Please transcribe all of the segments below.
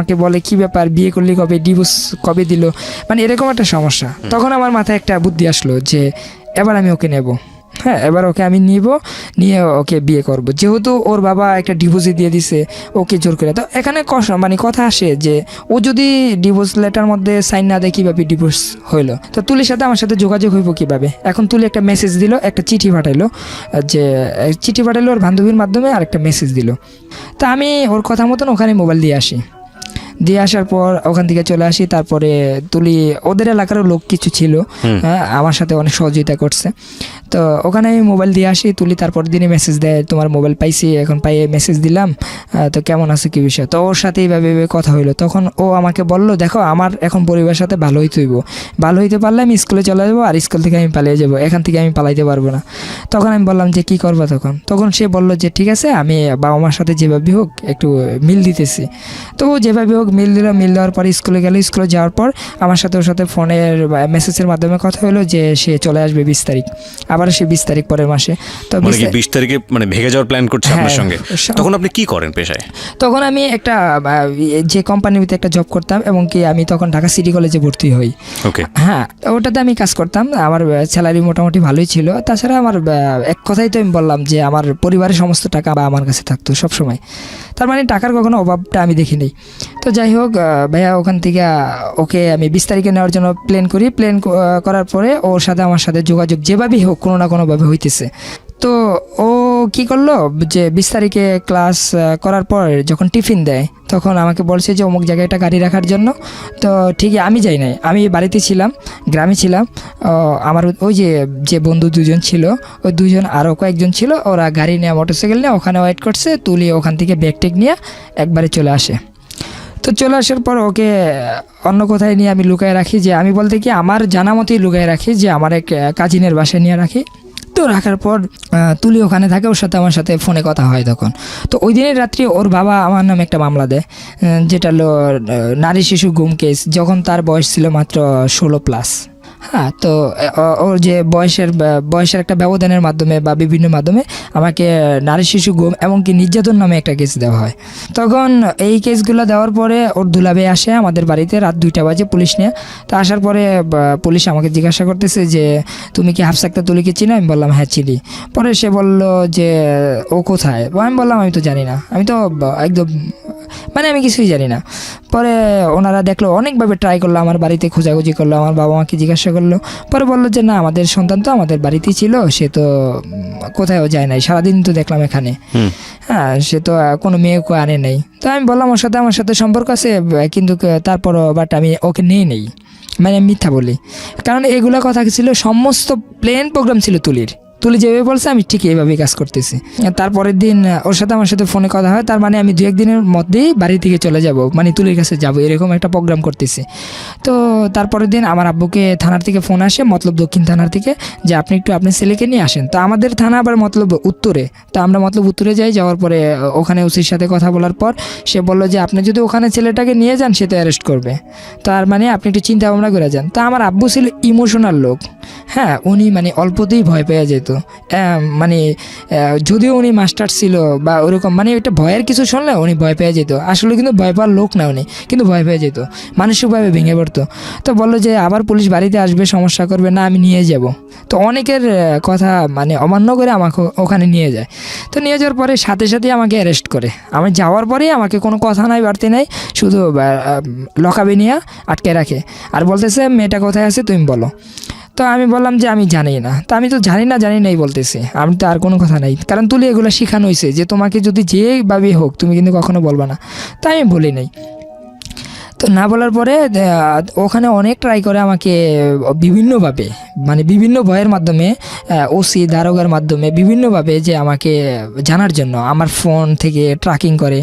আমাকে বলে কি ব্যাপার, বিয়ে করলি কবে, ডিভোর্স কবে দিল, মানে এরকম একটা সমস্যা। তখন আমার মাথায় একটা বুদ্ধি আসলো যে এবার আমি ওকে নেব, হ্যাঁ এবার ওকে আমি নিয়ে ওকে বিয়ে করব, যেহেতু ওর বাবা একটা ডিভোর্সই দিয়ে দিছে ওকে জোর করে। তো এখানে মানে কথা আসে যে ও যদি ডিভোর্স লেটার মধ্যে সাইন না দেয় কীভাবে ডিভোর্স হইলো, তো তুলির সাথে আমার সাথে যোগাযোগ হইব কীভাবে। এখন তুলি একটা মেসেজ দিল, একটা চিঠি পাঠাইলো, যে চিঠি পাঠাইলো ওর বান্ধবীর মাধ্যমে, আর একটা মেসেজ দিল। তা আমি ওর কথা মতন ওখানে মোবাইল দিয়ে আসার পর ওখান থেকে চলে আসি। তারপরে তুলি ওদের এলাকারও লোক কিছু ছিল, হ্যাঁ আমার সাথে অনেক সহযোগিতা করছে। তো ওখানে আমি মোবাইল দিয়ে আসি, তুলি তারপর দিনে মেসেজ দেয় তোমার মোবাইল পাইছি, এখন পাইয়ে মেসেজ দিলাম, তো কেমন আছে কী বিষয়। তো ওর সাথে এইভাবে কথা হইলো। তখন ও আমাকে বলল দেখো আমার এখন পরিবারের সাথে ভালো হইতে হইব, ভালো হইতে পারলে আমি স্কুলে চলে যাবো, আর স্কুল থেকে আমি পালিয়ে যাবো, এখান থেকে আমি পালাইতে পারবো না। তখন আমি বললাম যে কী করবো, তখন সে বলল যে ঠিক আছে আমি বাবা মার সাথে যেভাবে হোক একটু মিল দিতেছি। তো যেভাবে হোক মিল দেওয়ার পর স্কুলে গেল। স্কুলে যাওয়ার পর আমার সাথে ওর সাথে ফোনের মেসেজের মাধ্যমে কথা হলো যে সে চলে আসবে 20 তারিখ, আবার সে 20 তারিখ পরের মাসে। তো 20 তারিখে মানে ভেগে যাওয়ার প্ল্যান করছে আপনার সঙ্গে। তখন আপনি কি করেন পেশায়? তখন আমি একটা যে কোম্পানির ভিতরে একটা জব করতাম, এবং কি আমি তখন ঢাকা সিটি কলেজে ভর্তি হই। ওকে, হ্যাঁ ওটাতে আমি কাজ করতাম, আমার স্যালারি মোটামুটি ভালোই ছিল। তাছাড়া আমার এক কথাই তো আমি বললাম যে আমার পরিবারের সমস্ত টাকা বা আমার কাছে থাকতো সবসময়, তার মানে টাকার কখনো অভাবটা আমি দেখিনি। তো যাই হোক ভাইয়া ওখান থেকে ওকে আমি 20 তারিখে নেওয়ার জন্য প্ল্যান করার পরে ওর সাথে আমার সাথে যোগাযোগ যেভাবেই হোক কোনো না কোনোভাবে হইতেছে। তো ও কি করলো যে 20 তারিখে ক্লাস করার পর যখন টিফিন দেয় তখন আমাকে বলছে যে অমুক জায়গায় একটা গাড়ি রাখার জন্য। তো ঠিকই আমি যাই নাই, আমি বাড়িতে ছিলাম, গ্রামে ছিলাম। আমার ওই যে বন্ধু দুজন ছিল, ওই দুজন আরও কয়েকজন ছিল, ওরা গাড়ি নিয়ে মোটরসাইকেল নিয়ে ওখানে ওয়েট করছে। তুলি ওখান থেকে ব্যাগ টেক নিয়ে একবারে চলে আসে। তো চলে আসার পর ওকে অন্য কোথায় নিয়ে আমি লুকায় রাখি, যে আমি বলতে কি আমার জানা মতোই লুকায় রাখি, যে আমার এক কাজিনের বাসায় নিয়ে রাখি। তো রাখার পর তুলি ওখানে থাকে, ওর সাথে আমার সাথে ফোনে কথা হয় তখন। তো ওই দিনের রাত্রি ওর বাবা আমার নামে একটা মামলা দেয়, যেটা হলো নারী শিশু গুম কেস, যখন তার বয়স ছিল মাত্র 16+। হ্যাঁ, তো ওর যে বয়সের একটা ব্যবধানের মাধ্যমে বা বিভিন্ন মাধ্যমে আমাকে নারী শিশু গুম এমনকি নির্যাতন নামে একটা কেস দেওয়া হয়। তখন এই কেসগুলো দেওয়ার পরে ওর দুলাভাই আসে আমাদের বাড়িতে রাত 2টা বাজে পুলিশ নিয়ে। তো আসার পরে পুলিশ আমাকে জিজ্ঞাসা করতেছে যে তুমি কি হাফসা আক্তার তুলিকে চিনো? আমি বললাম হ্যাঁ চিনি। পরে সে বলল যে ও কোথায়? আমি বললাম আমি তো জানি না, আমি তো একদম মানে আমি কিছুই জানি না। পরে ওনারা দেখলো, অনেকভাবে ট্রাই করলো, আমার বাড়িতে খোঁজাখুঁজি করলো, আমার বাবা মাকে জিজ্ঞাসা করলো। পরে বললো যে না আমাদের সন্তান তো আমাদের বাড়িতেই ছিল, সে তো কোথাও যায় নাই, সারাদিন তো দেখলাম এখানে, হ্যাঁ সে তো কোনো মেয়েকে আনে নাই। তো আমি বললাম আমার সাথে সম্পর্ক আছে, কিন্তু তারপরও বাট আমি ওকে নেই, মানে আমি মিথ্যা বলি, কারণ এগুলো কথা ছিল সমস্ত প্লেন প্রোগ্রাম ছিল তুলি যেভাবে বলছে আমি ঠিক এইভাবেই কাজ করতেছি। তারপরের দিন ওর সাথে আমার সাথে ফোনে কথা হয়, তার মানে আমি 2-1 দিনের মধ্যেই বাড়ি থেকে চলে যাব, মানে তুলির কাছে যাব, এরকম একটা প্রোগ্রাম করতেছি। তো তারপরের দিন আমার আব্বুকে থানার থেকে ফোন আসে, মতলব দক্ষিণ থানার থেকে, যে আপনি একটু আপনার ছেলেকে নিয়ে আসেন। তো আমাদের থানা আবার মতলব উত্তরে, তো আমরা মতলব উত্তরে যাওয়ার পরে ওখানে ওসির সাথে কথা বলার পর সে বললো যে আপনি যদি ওখানে ছেলেটাকে নিয়ে যান সে তো অ্যারেস্ট করবে, তার মানে আপনি একটু চিন্তা ভাবনা করে যান। তো আমার আব্বু ছিল ইমোশনাল লোক, হ্যাঁ উনি মানে অল্পতেই ভয় পেয়ে যেত, মানে যদিও উনি মাস্টার ছিল বা ওরকম, মানে একটা ভয়ের কিছু শুনলে উনি ভয় পেয়ে যেত। আসলে কিন্তু ভয় পাওয়ার লোক না উনি, কিন্তু ভয় পেয়ে যেত, মানসিকভাবে ভেঙে পড়তো। তো বললো যে আবার পুলিশ বাড়িতে আসবে, সমস্যা করবে না, আমি নিয়ে যাব। তো অনেকের কথা মানে অমান্য করে আমাকে ওখানে নিয়ে যায়। তো নিয়ে যাওয়ার পরে সাথে সাথেই আমাকে অ্যারেস্ট করে। আমি যাওয়ার পরেই আমাকে কোনো কথা নাই বাড়তি নাই, শুধু লকাবে নিয়ে আটকে রাখে, আর বলতেছে মেয়েটা কোথায় আছে তুমি বলো। তো আমি বললাম যে আমি জানি না। তো আমি তো জানি নাই বলতেছি, আমি তো আর কোনো কথা নাই, কারণ তুলি এগুলো শেখানো হয়েছে যে তোমাকে যদি যেভাবে হোক তুমি কিন্তু কখনো বলবা না। তো আমি বলি নাই। তো না বলার পরে ওখানে অনেক ট্রাই করে আমাকে বিভিন্নভাবে, মানে বিভিন্ন ভয়ের মাধ্যমে, ওসি দারোগার মাধ্যমে বিভিন্নভাবে যে আমাকে জানার জন্য, আমার ফোন থেকে ট্র্যাকিং করে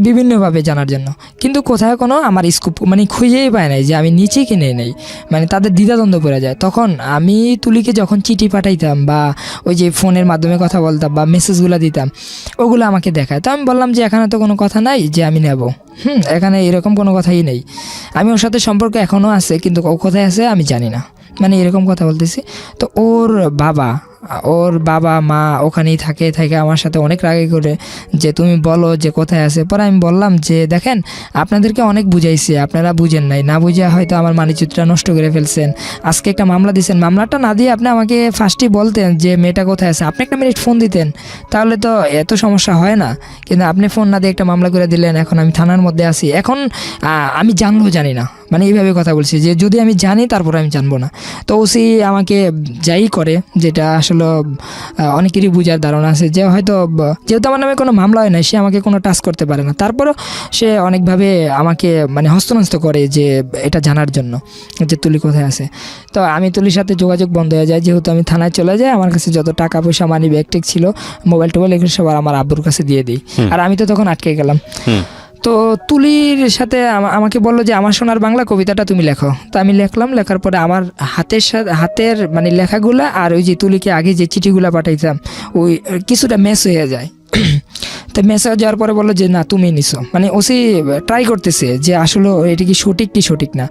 বিভিন্নভাবে জানার জন্য, কিন্তু কোথাও কোনো আমার স্কোপ মানে খুঁজেই পায় নাই যে আমি নিচে কিনে নেই, মানে তাদের দ্বিধাদ্বন্দ্ব পড়ে যায়। তখন আমি তুলিকে যখন চিঠি পাঠাইতাম বা ওই যে ফোনের মাধ্যমে কথা বলতাম বা মেসেজগুলো দিতাম, ওগুলো আমাকে দেখায়। তো আমি বললাম যে এখানে তো কোনো কথা নাই যে আমি নেব, এখানে এরকম কোনো কথাই নেই, আমি ওর সাথে সম্পর্ক এখনও আছে, কিন্তু ও কোথায় আছে আমি জানি না, মানে এরকম কথা বলতেছি। তো ওর বাবা ওর বাবা মা ওখানেই থাকে আমার সাথে অনেক রাগে করে যে তুমি বলো যে কোথায় আছে। পরে আমি বললাম যে দেখেন আপনাদেরকে অনেক বুঝাইছি, আপনারা বুঝেন নাই, না বুঝে হয়তো আমার মানিচিত্রটা নষ্ট করে ফেলছেন। আজকে একটা মামলা দিয়েছেন, মামলাটা না দিয়ে আপনি আমাকে ফার্স্টই বলতেন যে মেয়েটা কোথায় আছে, আপনি একটা মিনিট ফোন দিতেন, তাহলে তো এত সমস্যা হয় না। কিন্তু আপনি ফোন না দিয়ে একটা মামলা করে দিলেন, এখন আমি থানার মধ্যে আছি। এখন আমি জানলেও জানি না, মানে এইভাবে কথা বলছি যে যদি আমি জানি তারপর আমি জানবো না। তো ওসি আমাকে যাই করে, যেটা আসলে অনেকেরই বুঝার ধারণা আছে যে হয়তো যেহেতু আমার নামে কোনো মামলা হয় না, সে আমাকে কোনো টাচ করতে পারে না, তারপরও সে অনেকভাবে আমাকে মানে হস্তনস্ত করে যে এটা জানার জন্য যে তুলি কোথায় আছে। তো আমি তুলির সাথে যোগাযোগ বন্ধ হয়ে যায়, যেহেতু আমি থানায় চলে যাই। আমার কাছে যত টাকা পয়সা মানি ব্যাগ টেক ছিল, মোবাইল টোবাইল, এগুলো সব আমার আব্বুর কাছে দিয়ে দিই। আর আমি তো তখন আটকে গেলাম। তো তুলির সাথে আমাকে বললো যে আমার সোনার বাংলা কবিতাটা তুমি লেখো। তো আমি লিখলাম, লেখার পরে আমার হাতের মানে লেখাগুলা আর ওই যে তুলিকে আগে যে চিঠিগুলা পাঠাইতাম ওই কিছুটা ম্যাচ হয়ে যায়। তো ম্যাচ হয়ে যাওয়ার পরে বললো যে না তুমি নিছো, মানে ওসি ট্রাই করতেছে যে আসলে এটা কি সঠিক না।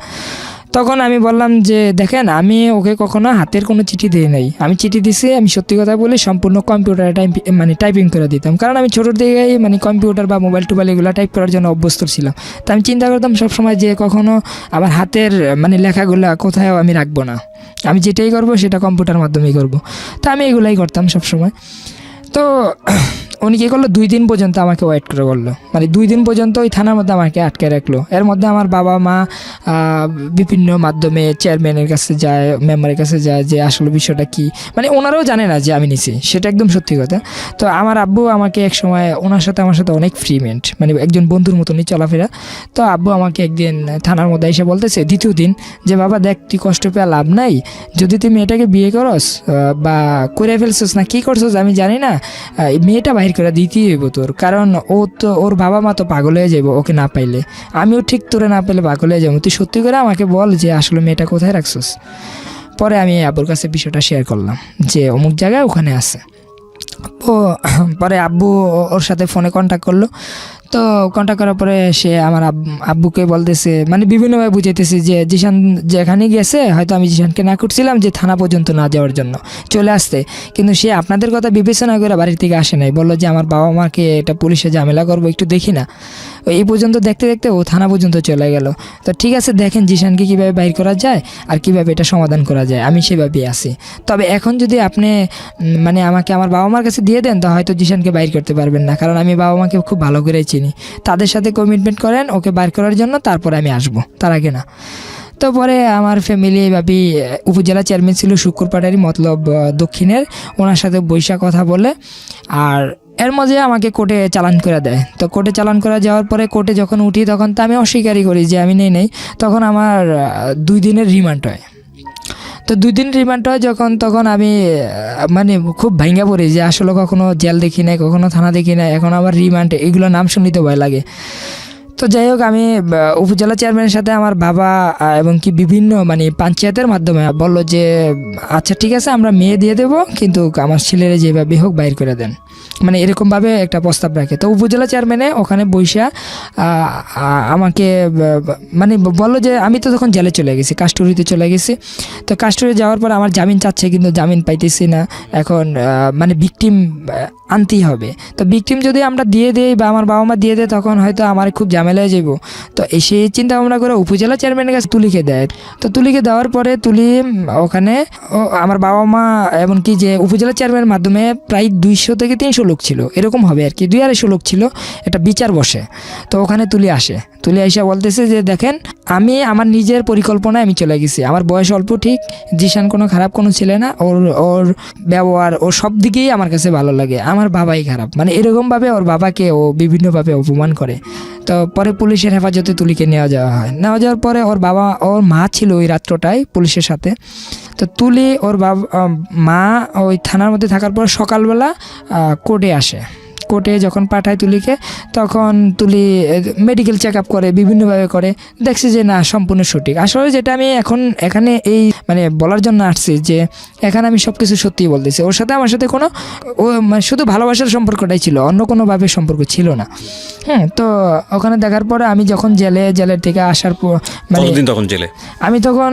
তখন আমি বললাম যে দেখেন আমি ওকে কখনো হাতের কোনো চিঠি দিই নাই, আমি চিঠি দিছি আমি সত্যি কথা বলি সম্পূর্ণ কম্পিউটারে মানে টাইপিং করে দিতাম, কারণ আমি ছোটোর দিকেই মানে কম্পিউটার বা মোবাইল টোবাইল এগুলো টাইপ করার জন্য অভ্যস্ত ছিলাম। তো আমি চিন্তা করতাম সবসময় যে কখনো আমার হাতের মানে লেখাগুলো কোথাও আমি রাখবো না, আমি যেটাই করবো সেটা কম্পিউটার মাধ্যমেই করব। তো আমি এগুলাই করতাম সবসময়। তো উনি কী করলো, 2 দিন পর্যন্ত আমাকে ওয়েট করে বললো, মানে 2 দিন পর্যন্ত ওই থানার মধ্যে আমাকে আটকে রাখলো। এর মধ্যে আমার বাবা মা বিভিন্ন মাধ্যমে চেয়ারম্যানের কাছে যায়, মেম্বারের কাছে যায় যে আসলে বিষয়টা কি, মানে ওনারাও জানে না যে আমি নিছি, সেটা একদম সত্যি কথা। তো আমার আব্বু আমাকে এক সময় ওনার সাথে আমার সাথে অনেক ফ্রিমেন্ট, মানে একজন বন্ধুর মতনই চলাফেরা। তো আব্বু আমাকে একদিন থানার মধ্যে এসে বলতেছে দ্বিতীয় দিন যে বাবা দেখ তুই কষ্ট পেয়ে লাভ নাই, যদি তুই মেয়েটাকে বিয়ে করস বা করে ফেলছস না কী করছস আমি জানি না, মেয়েটা বাহির করে দিতেই হইব তোর, কারণ ও তো ওর বাবা মা তো পাগল হয়ে যাবো ওকে না পাইলে, আমিও ঠিক তোরে না পেলে পাগল হয়ে যাবো, তুই সত্যি করে আমাকে বল যে আসলে মেয়েটা কোথায় রাখছস। পরে আমি আব্বুর কাছে বিষয়টা শেয়ার করলাম যে অমুক জায়গায় ওখানে আছে। ও পরে আব্বু ওর সাথে ফোনে কন্ট্যাক্ট করলো। তো কন্ট্যাক্ট করার পরে সে আমার আব্বুকে বলতেছে, মানে বিভিন্নভাবে বুঝাইতেছে যে জিশান যেখানে গেছে, হয়তো আমি জিশানকে না করছিলাম যে থানা পর্যন্ত না যাওয়ার জন্য চলে আসতে, কিন্তু সে আপনাদের কথা বিবেচনা করে বাড়ির থেকে আসে নাই, বললো যে আমার বাবা মাকে এটা পুলিশে ঝামেলা করবো, একটু দেখি না। এই পর্যন্ত দেখতে দেখতে ও থানা পর্যন্ত চলে গেল। তো ঠিক আছে দেখেন জিশানকে কীভাবে বাইর করা যায় আর কীভাবে এটা সমাধান করা যায়, আমি সেভাবেই আছি। তবে এখন যদি আপনি মানে আমাকে আমার বাবা মার কাছে দিয়ে দেন তো হয়তো জিশানকে বাইর করতে পারবেন না, কারণ আমি বাবা মাকে খুব ভালো করেই চিনি, তাদের সাথে কমিটমেন্ট করেন ওকে বাইর করার জন্য, তারপরে আমি আসবো, তার আগে না। তো পরে আমার ফ্যামিলি এইভাবেই উপজেলা চেয়ারম্যান ছিল শুক্রপাটারি মতলব দক্ষিণের, ওনার সাথে বৈশা কথা বলে আর এর মাঝে আমাকে কোর্টে চালান করে দেয়। তো কোর্টে চালান করা যাওয়ার পরে কোর্টে যখন উঠি তখন তো আমি অস্বীকারই করি যে আমি নেই, তখন আমার 2 দিনের রিমান্ড হয়। তো 2 দিন রিমান্ড হয় যখন, তখন আমি মানে খুব ভাঙ্গা পড়ি যে আসলে কখনো জেল দেখি নাই, কখনো থানা দেখি নাই, এখন আবার রিমান্ড, এগুলো নাম শুনতে ভয় লাগে। তো যাই হোক আমি উপজেলা চেয়ারম্যানের সাথে আমার বাবা এবং কি বিভিন্ন মানে পঞ্চায়েতের মাধ্যমে বললো যে আচ্ছা ঠিক আছে আমরা মেয়ে দিয়ে দেবো, কিন্তু আমার ছেলেরা যেভাবে হোক বাইর করে দেন, মানে এরকমভাবে একটা প্রস্তাব রাখে। তো উপজেলা চেয়ারম্যানে ওখানে বৈশা আমাকে মানে বললো যে আমি তো তখন জেলে চলে গেছি, কাস্টডিতে চলে গেছি। তো কাস্টডি যাওয়ার পর আমার জামিন চাচ্ছে, কিন্তু জামিন পাইতেছি না। এখন মানে ভিকটিম আনতেই হবে। তো ভিকটিম যদি আমরা দিয়ে দেই বা আমার বাবা মা দিয়ে দেয় তখন হয়তো আমার খুব ঝামেলায় যাবো। তো সেই চিন্তা ভাবনা করে উপজেলা চেয়ারম্যানের কাছে তুলিকে দেয়। তো তুলিকে দেওয়ার পরে তুলি ওখানে আমার বাবা মা এমনকি যে উপজেলা চেয়ারম্যানের মাধ্যমে প্রায় 200 থেকে 300 লোক ছিল, এরকম হবে আর কি, 200-250 লোক ছিল, একটা বিচার বসে। তো ওখানে তুলি আসে, তুলি এসে বলতেছে যে দেখেন আমি আমার নিজের পরিকল্পনায় আমি চলে গেছি, আমার বয়স অল্প ঠিক, জিশান কোনো খারাপ কোনো ছেলে না, ওর ব্যবহার ওর সব দিকেই আমার কাছে ভালো লাগে, আমার বাবাই খারাপ, মানে এরকমভাবে ওর বাবাকে ও বিভিন্নভাবে অপমান করে। তো পরে পুলিশের হেফাজতে তুলিকে নেওয়া যাওয়ার পরে ওর মা ছিল ওই রাত্রটায় পুলিশের সাথে। তো তুলি ওর মা ওই থানার মধ্যে থাকার পর সকালবেলা কোর্টে আসে। কোর্টে যখন পাঠায় তুলিকে, তখন তুলি মেডিকেল চেক আপ করে, বিভিন্নভাবে করে, দেখছি যে না সম্পূর্ণ সঠিক। আসলে যেটা আমি এখন এখানে এই মানে বলার জন্য আসছি যে এখানে আমি সব কিছু সত্যিই বলতেছি। ওর সাথে আমার সাথে কোনো মানে শুধু ভালোবাসার সম্পর্কটাই ছিল, অন্য কোনোভাবে সম্পর্ক ছিল না। তো ওখানে দেখার পরে আমি যখন জেলের থেকে আসার পর মানে কতদিন তখন জেলে? আমি তখন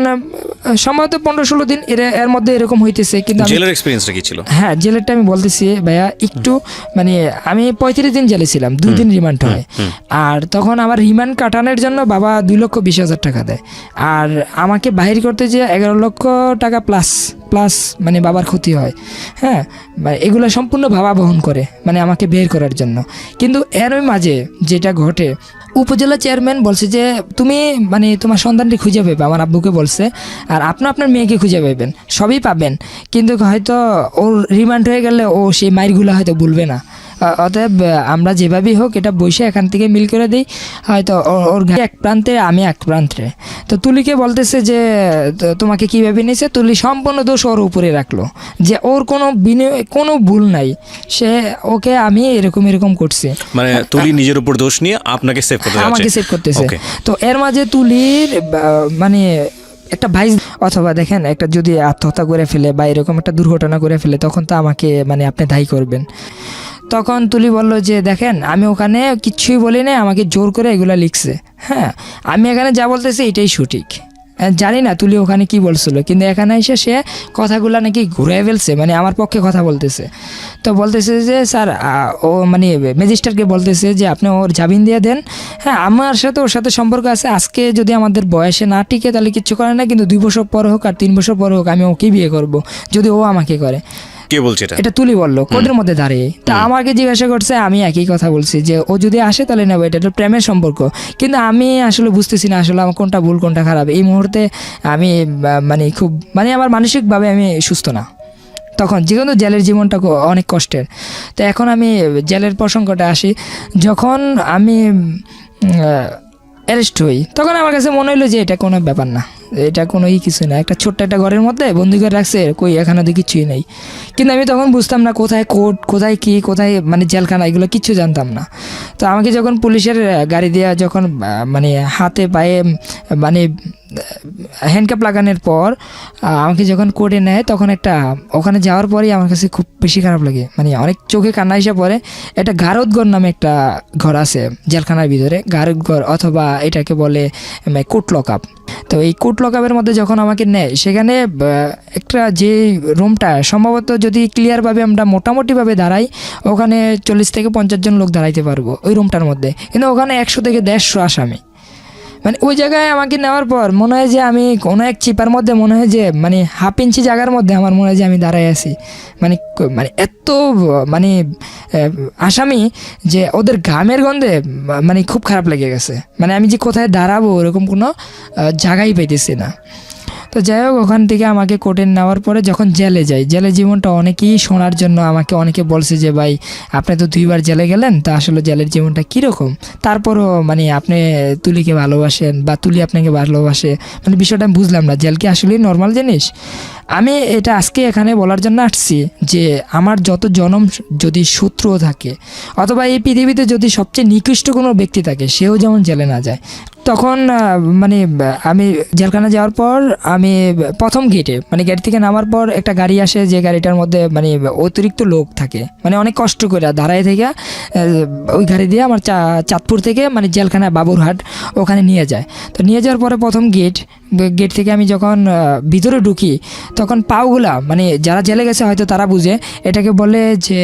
সম্ভবত 15-16 দিন এর মধ্যে এরকম হইতেছে। কিন্তু জেলের এক্সপিরিয়েন্সটা কি ছিল? হ্যাঁ, জেলেরটা আমি বলতেছি ভাইয়া একটু, মানে আমি 35 দিন জেলে ছিলাম, 2 দিন রিমান্ড হয়। আর তখন আমার রিমান্ড কাটানোর জন্য বাবা 2,20,000 টাকা দেয়, আর আমাকে বাহির করতে যে 11 লক্ষ টাকা প্লাস মানে বাবার ক্ষতি হয়। হ্যাঁ, এগুলো সম্পূর্ণ বাবা বহন করে, মানে আমাকে বের করার জন্য। কিন্তু এর মাঝে যেটা ঘটে, উপজেলা চেয়ারম্যান বলছে যে তুমি মানে তোমার সন্তানটি খুঁজে পাবে, আমার আব্বুকে বলছে, আর আপনার মেয়েকে খুঁজে পাবেন, সবই পাবেন, কিন্তু হয়তো ওর রিমান্ড হয়ে গেলে ও সেই মাইরগুলো হয়তো ভুলবে না। অতএব আমরা যেভাবেই হোক এটা বসে এখান থেকে মিল করে দিই, হয়তো ওর এক প্রান্তে আমি এক প্রান্তে। তো তুলিকে বলতেছে যে তোমাকে কীভাবে নিয়েছে, তুলি সম্পূর্ণ দোষ ওর উপরে রাখলো, যে ওর কোনো ভুল নাই, সে ওকে আমি এরকম করছি। মানে তুলি নিজের উপর দোষ নিয়ে আপনাকে সেভ করতে যাচ্ছে, আমাকে সেভ করতেছে। তো এর মাঝে তুলির মানে একটা ভাই, অথবা দেখেন একটা যদি আত্মহত্যা করে ফেলে বা এরকম একটা দুর্ঘটনা করে ফেলে, তখন তো আমাকে মানে আপনি দায়ী করবেন। তখন তুলি বলল যে দেখেন আমি ওখানে কিচ্ছুই বলি না, আমাকে জোর করে এগুলো লিখছে। হ্যাঁ, আমি এখানে যা বলতেছি এটাই সঠিক। জানি না তুলি ওখানে কি বলছিল, কিন্তু এখানে এসে সে কথাগুলো নাকি ঘুরে ফেলছে, মানে আমার পক্ষে কথা বলতেছে। তো বলতেছে যে স্যার ও মানে ম্যাজিস্ট্রেটকে বলতেছে যে আপনি ওর জামিন দিয়ে দেন। হ্যাঁ, আমার সাথে ওর সাথে সম্পর্ক আছে, আজকে যদি আমাদের বয়সে না টিকে তাহলে কিচ্ছু করে না, কিন্তু 2 বছর পর হোক আর 3 বছর পর হোক আমি ওকে বিয়ে করব যদি ও আমাকে করে। কে বলছে এটা? এটা তুলি বললো কোর্টের মধ্যে দাঁড়িয়ে। তা আমাকে জিজ্ঞাসা করছে, আমি একই কথা বলছি যে ও যদি আসে তাহলে নেবো, এটা প্রেমের সম্পর্ক। কিন্তু আমি আসলে বুঝতেছি না আসলে আমার কোনটা ভুল কোনটা খারাপ। এই মুহূর্তে আমি মানে খুব মানে আমার মানসিকভাবে আমি সুস্থ না তখন, যেহেতু জেলের জীবনটা অনেক কষ্টের। তো এখন আমি জেলের প্রসঙ্গটা আসি, যখন আমি অ্যারেস্ট হই তখন আমার কাছে মনে হলো যে এটা কোনো ব্যাপার না, এটা কোনো কিছু না, একটা ছোট্ট একটা ঘরের মধ্যে বন্দি করে রাখছে, কই এখানে তো কিছুই নেই। কিন্তু আমি তখন বুঝতাম না কোথায় কোর্ট, কোথায় কি, কোথায় মানে জেলখানা, এগুলো কিচ্ছু জানতাম না। তো আমাকে যখন পুলিশের গাড়ি দিয়ে যখন মানে হাতে পায়ে মানে হ্যান্ডকাপ লাগানোর পর আমাকে যখন কোর্টে নেয়, তখন একটা ওখানে যাওয়ার পরেই আমার কাছে খুব বেশি খারাপ লাগে, মানে অনেক চোখে কান্না এসে পড়ে। একটা গারদঘর নামে একটা ঘর আছে জেলখানার ভিতরে, গারদঘর অথবা এটাকে বলে কোর্ট লকআপ। তো এই কোর্ট লকআপের মধ্যে যখন আমাকে নেয়, সেখানে একটা যে রুমটা সম্ভবত যদি ক্লিয়ারভাবে আমরা মোটামুটিভাবে দাঁড়াই, ওখানে 40 থেকে 50 জন লোক দাঁড়াইতে পারবো ওই রুমটার মধ্যে, কিন্তু ওখানে 100 থেকে 150 আসামি। মানে ওই জায়গায় আমাকে নেওয়ার পর মনে হয় যে আমি কোনো এক চিপার মধ্যে, মনে হয় যে মানে 1/2 ইঞ্চি জায়গার মধ্যে আমার মনে হয় যে আমি দাঁড়াই আছি। মানে এত মানে আসামি যে ওদের ঘামের গন্ধে মানে খুব খারাপ লেগে গেছে, মানে আমি যে কোথায় দাঁড়াবো ওরকম কোনো জায়গাই পাইতেছি না। তো যাই হোক, ওখান থেকে আমাকে কোর্টে নেওয়ার পরে যখন জেলে যাই, জেলের জীবনটা অনেকেই শোনার জন্য আমাকে অনেকে বলছে যে ভাই আপনি তো 2বার জেলে গেলেন, তা আসলে জেলের জীবনটা কীরকম, তারপরও মানে আপনি তুলিকে ভালোবাসেন বা তুলি আপনাকে ভালোবাসে, মানে বিষয়টা আমি বুঝলাম না, জেল কি আসলেই নর্মাল জিনিস। আমি এটা আজকে এখানে বলার জন্য আসছি যে আমার যত জনম যদি শত্রুও থাকে, অথবা এই পৃথিবীতে যদি সবচেয়ে নিকৃষ্ট কোনো ব্যক্তি থাকে, সেও যেমন জেলে না যায়। তখন মানে আমি জেলখানা যাওয়ার পর আমি প্রথম গেটে মানে গেট থেকে নামার পর একটা গাড়ি আসে, যে গাড়িটার মধ্যে মানে অতিরিক্ত লোক থাকে, মানে অনেক কষ্ট করে দাঁড়ায় থেকে ওই গাড়ি দিয়ে আমার চাঁদপুর থেকে মানে জেলখানা বাবুরহাট ওখানে নিয়ে যায়। তো নিয়ে যাওয়ার পরে প্রথম গেট থেকে আমি যখন ভিতরে ঢুকি, তখন পাওগুলা মানে যারা জেলে গেছে হয়তো তারা বুঝে, এটাকে বলে যে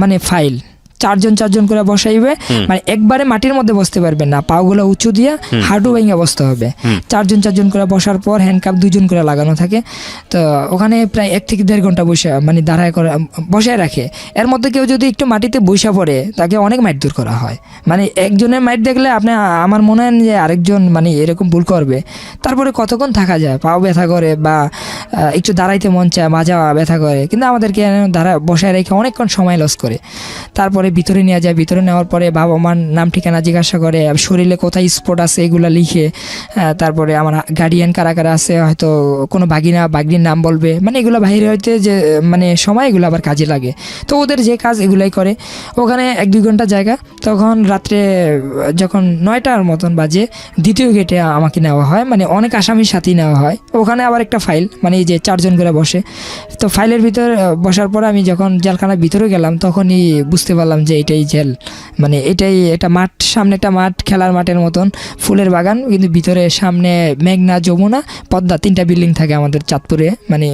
মানে ফাইল 4 জন করে বসাইবে, মানে একবারে মাটির মধ্যে বসতে পারবেন না, পাগুলো উঁচু দিয়ে হাঁটু ভেঙে বসতে হবে। 4 জন করে বসার পর হ্যান্ডকাপ 2 জন করে লাগানো থাকে। তো ওখানে প্রায় 1 থেকে 1.5 ঘন্টা মানে দাঁড়ায় করে বসায় রাখে। এর মধ্যে কেউ যদি একটু মাটিতে বসা পড়ে, তাকে অনেক মারধর করা হয়। মানে একজনের মাইট দেখলে আপনি আমার মনে হয় যে আরেকজন মানে এরকম ভুল করবে। তারপরে কতক্ষণ থাকা যায়, পাও ব্যথা করে বা একটু দাঁড়াইতে মন চায়, মাজা ব্যথা করে, কিন্তু আমাদেরকে বসায় রেখে অনেকক্ষণ সময় লস করে। তারপরে ভিতরে নিয়ে যায়, ভিতরে নেওয়ার পরে বাবা মার নাম ঠিকানা জিজ্ঞাসা করে, শরীরে কোথায় স্পট আছে এগুলো লিখে, তারপরে আমার গার্ডিয়ান কারা কারা আছে, হয়তো কোনো বাগিনীর নাম বলবে, মানে এগুলো বাইরে হইতে যে মানে সময় এগুলো আবার কাজে লাগে। তো ওদের যে কাজ এগুলাই করে। ওখানে 1-2 ঘন্টা জায়গা। তখন রাত্রে যখন 9টার মতন বাজে দ্বিতীয় গেটে আমাকে নেওয়া হয়, মানে অনেক আসামির সাথেই নেওয়া হয়। ওখানে আবার একটা ফাইল, মানে এই যে 4 জন করে বসে। তো ফাইলের ভিতর বসার পর আমি যখন জেলখানার ভিতরে গেলাম তখনই বুঝতে পারলাম যে এটাই জেল, মানে এটাই একটা মাঠ, সামনে একটা মাঠ, খেলার মাঠের মতন, ফুলের বাগান, কিন্তু ভিতরে সামনে মেঘনা, যমুনা, পদ্মা 3টা বিল্ডিং থাকে আমাদের চাঁদপুরে, মানে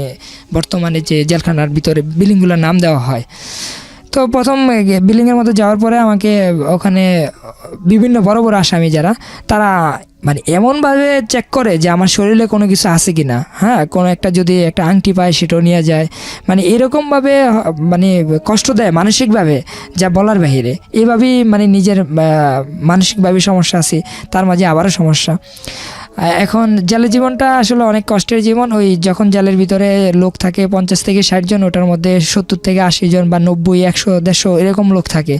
বর্তমানে যে জেলখানার ভিতরে বিল্ডিংগুলোর নাম দেওয়া হয়। তো প্রথম বিল্ডিংয়ের মধ্যে যাওয়ার পরে আমাকে ওখানে বিভিন্ন বড় বড় আসামি যারা, তারা মানে এমনভাবে চেক করে যে আমার শরীরে কোনো কিছু আছে কি না, হ্যাঁ, কোনো একটা যদি একটা আংটি পায় সেটাও নিয়ে যায়, মানে এরকমভাবে মানে কষ্ট দেয় মানসিকভাবে যা বলার বাহিরে। এইভাবেই মানে নিজের মানসিকভাবে সমস্যা আছে, তার মাঝে আবারও সমস্যা। এখন জেলের জীবনটা আসলে অনেক কষ্টের জীবন। ওই যখন জেলের ভিতরে লোক থাকে 50 থেকে 60 জন, ওটার মধ্যে 70 থেকে 80 জন বা 90, 100, 150 এরকম লোক থাকে।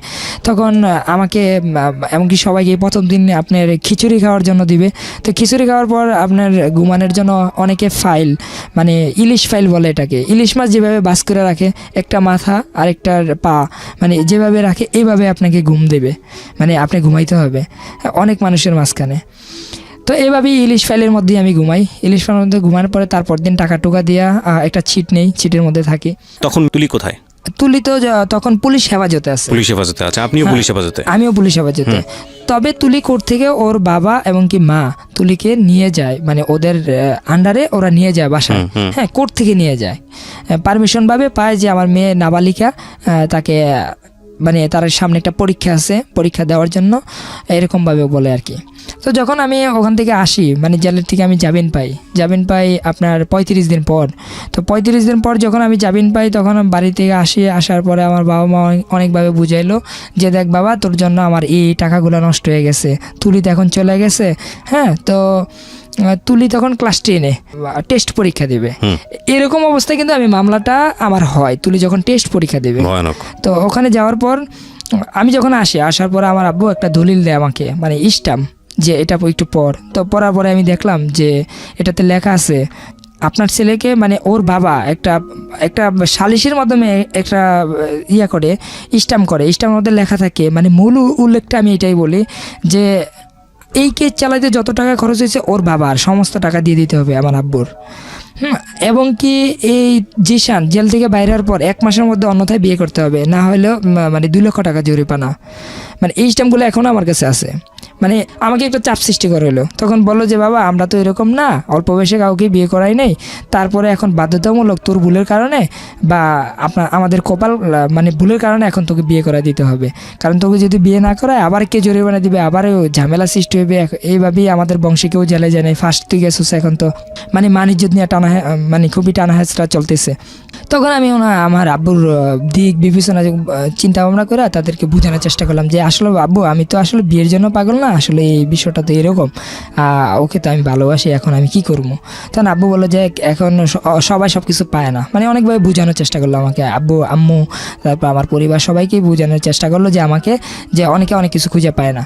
তখন আমাকে এমনকি সবাইকে প্রথম দিন আপনার খিচুড়ি খাওয়ার জন্য দিবে। তো খিচুড়ি খাওয়ার পর আপনার ঘুমানোর জন্য অনেকে ফাইল, মানে ইলিশ ফাইল বলে এটাকে, ইলিশ মাছ যেভাবে বাস করে রাখে, একটা মাথা আর একটার পা, মানে যেভাবে রাখে এইভাবে আপনাকে ঘুম দেবে, মানে আপনি ঘুমাইতে হবে অনেক মানুষের মাঝখানে। তো এইভাবেই ইলিশ ফাইলের মধ্যেই আমি ঘুমাই। ইলিশ ফাইলের মধ্যে ঘুমানোর পরে তারপর দিন টাকা টুকা দিয়া একটা ছিট নেই, ছিটের মধ্যে থাকি। তখন তুলি কোথায়? তুলি তো তখন পুলিশ হেফাজতে আছে। পুলিশ হেফাজতে আছে, আপনিও পুলিশ হেফাজতে? আমিও পুলিশ হেফাজতে। তবে তুলি কোর্ট থেকে ওর বাবা এবং কি মা তুলিকে নিয়ে যায়, মানে ওদের আন্ডারে ওরা নিয়ে যায় বাসায়, হ্যাঁ, কোর্ট থেকে নিয়ে যায়, পারমিশন ভাবে পায় যে আমার মেয়ে নাবালিকা, তাকে মানে তার সামনে একটা পরীক্ষা আছে, পরীক্ষা দেওয়ার জন্য এরকমভাবে বলে আর কি। তো যখন আমি ওখান থেকে আসি, মানে জেলের থেকে আমি জামিন পাই আপনার 35 দিন পর। তো 35 দিন পর যখন আমি জামিন পাই তখন আমি বাড়ি থেকে আসার পরে আমার বাবা মা অনেকভাবে বুঝাইলো যে দেখ বাবা, তোর জন্য আমার এই টাকাগুলো নষ্ট হয়ে গেছে, তুলি তো এখন চলে গেছে, হ্যাঁ, তো তুলি তখন ক্লাস 10-এ টেস্ট পরীক্ষা দেবে। এরকম অবস্থায় কিন্তু আমি মামলাটা আমার হয়, তুলি যখন টেস্ট পরীক্ষা দেবে। তো ওখানে যাওয়ার পর আমি যখন আসার পর আমার আব্বু একটা দলিল দেয় আমাকে, মানে স্ট্যাম্প, যে এটা একটু পর। তো পড়ার পরে আমি দেখলাম যে এটাতে লেখা আছে আপনার ছেলেকে, মানে ওর বাবা একটা সালিশের মাধ্যমে একটা করে স্ট্যাম্প করে, স্ট্যাম্পের মধ্যে লেখা থাকে, মানে মূল উল্লেখটা আমি এটাই বলি যে এই কেস চালাইতে যত টাকা খরচ হয়েছে ওর বাবার সমস্ত টাকা দিয়ে দিতে হবে আমার আব্বুর। এবং কি এই জিশান জেল থেকে বাইরে হওয়ার পর 1 মাসের মধ্যে অন্যথায় বিয়ে করতে হবে, না হলেও মানে 2 লক্ষ টাকা জরিমানা। মানে এই স্ট্যাম্পগুলো এখনও আমার কাছে আছে। মানে আমাকে একটা চাপ সৃষ্টি করে হলো। তখন বললো যে বাবা, আমরা তো এরকম না, অল্প বয়সে কাউকে বিয়ে করাই নেই, তারপরে এখন বাধ্যতামূলক তোর ভুলের কারণে বা আমাদের কপাল মানে ভুলের কারণে এখন তোকে বিয়ে করা দিতে হবে, কারণ তোকে যদি বিয়ে না করায় আবার কে জরিমানা দিবে, আবার ঝামেলা সৃষ্টি হবে। এইভাবেই আমাদের বংশে কেউ জেলে যায় নাই, ফার্স্ট তুই গেছিস, এখন তো মানে মানিজ্জত নিয়ে মানে খুবই টানা হেঁচড়া চলতেছে। তখন আমি আমার আব্বুর দিক বিবেচনা চিন্তা ভাবনা করে তাদেরকে বোঝানোর চেষ্টা করলাম যে আসলে আব্বু, আমি তো আসলে বিয়ের জন্য পাগল না, আসলে এই বিষয়টা তো এরকম, ওকে তো আমি ভালোবাসি, এখন আমি কি করবো। তখন আব্বু বললো যে এখন সবাই সব কিছু পায় না, মানে অনেকভাবে বোঝানোর চেষ্টা করলো আমাকে, আব্বু আম্মু তারপর আমার পরিবার সবাইকেই বোঝানোর চেষ্টা করলো যে আমাকে, যে অনেকে অনেক কিছু খুঁজে পায় না।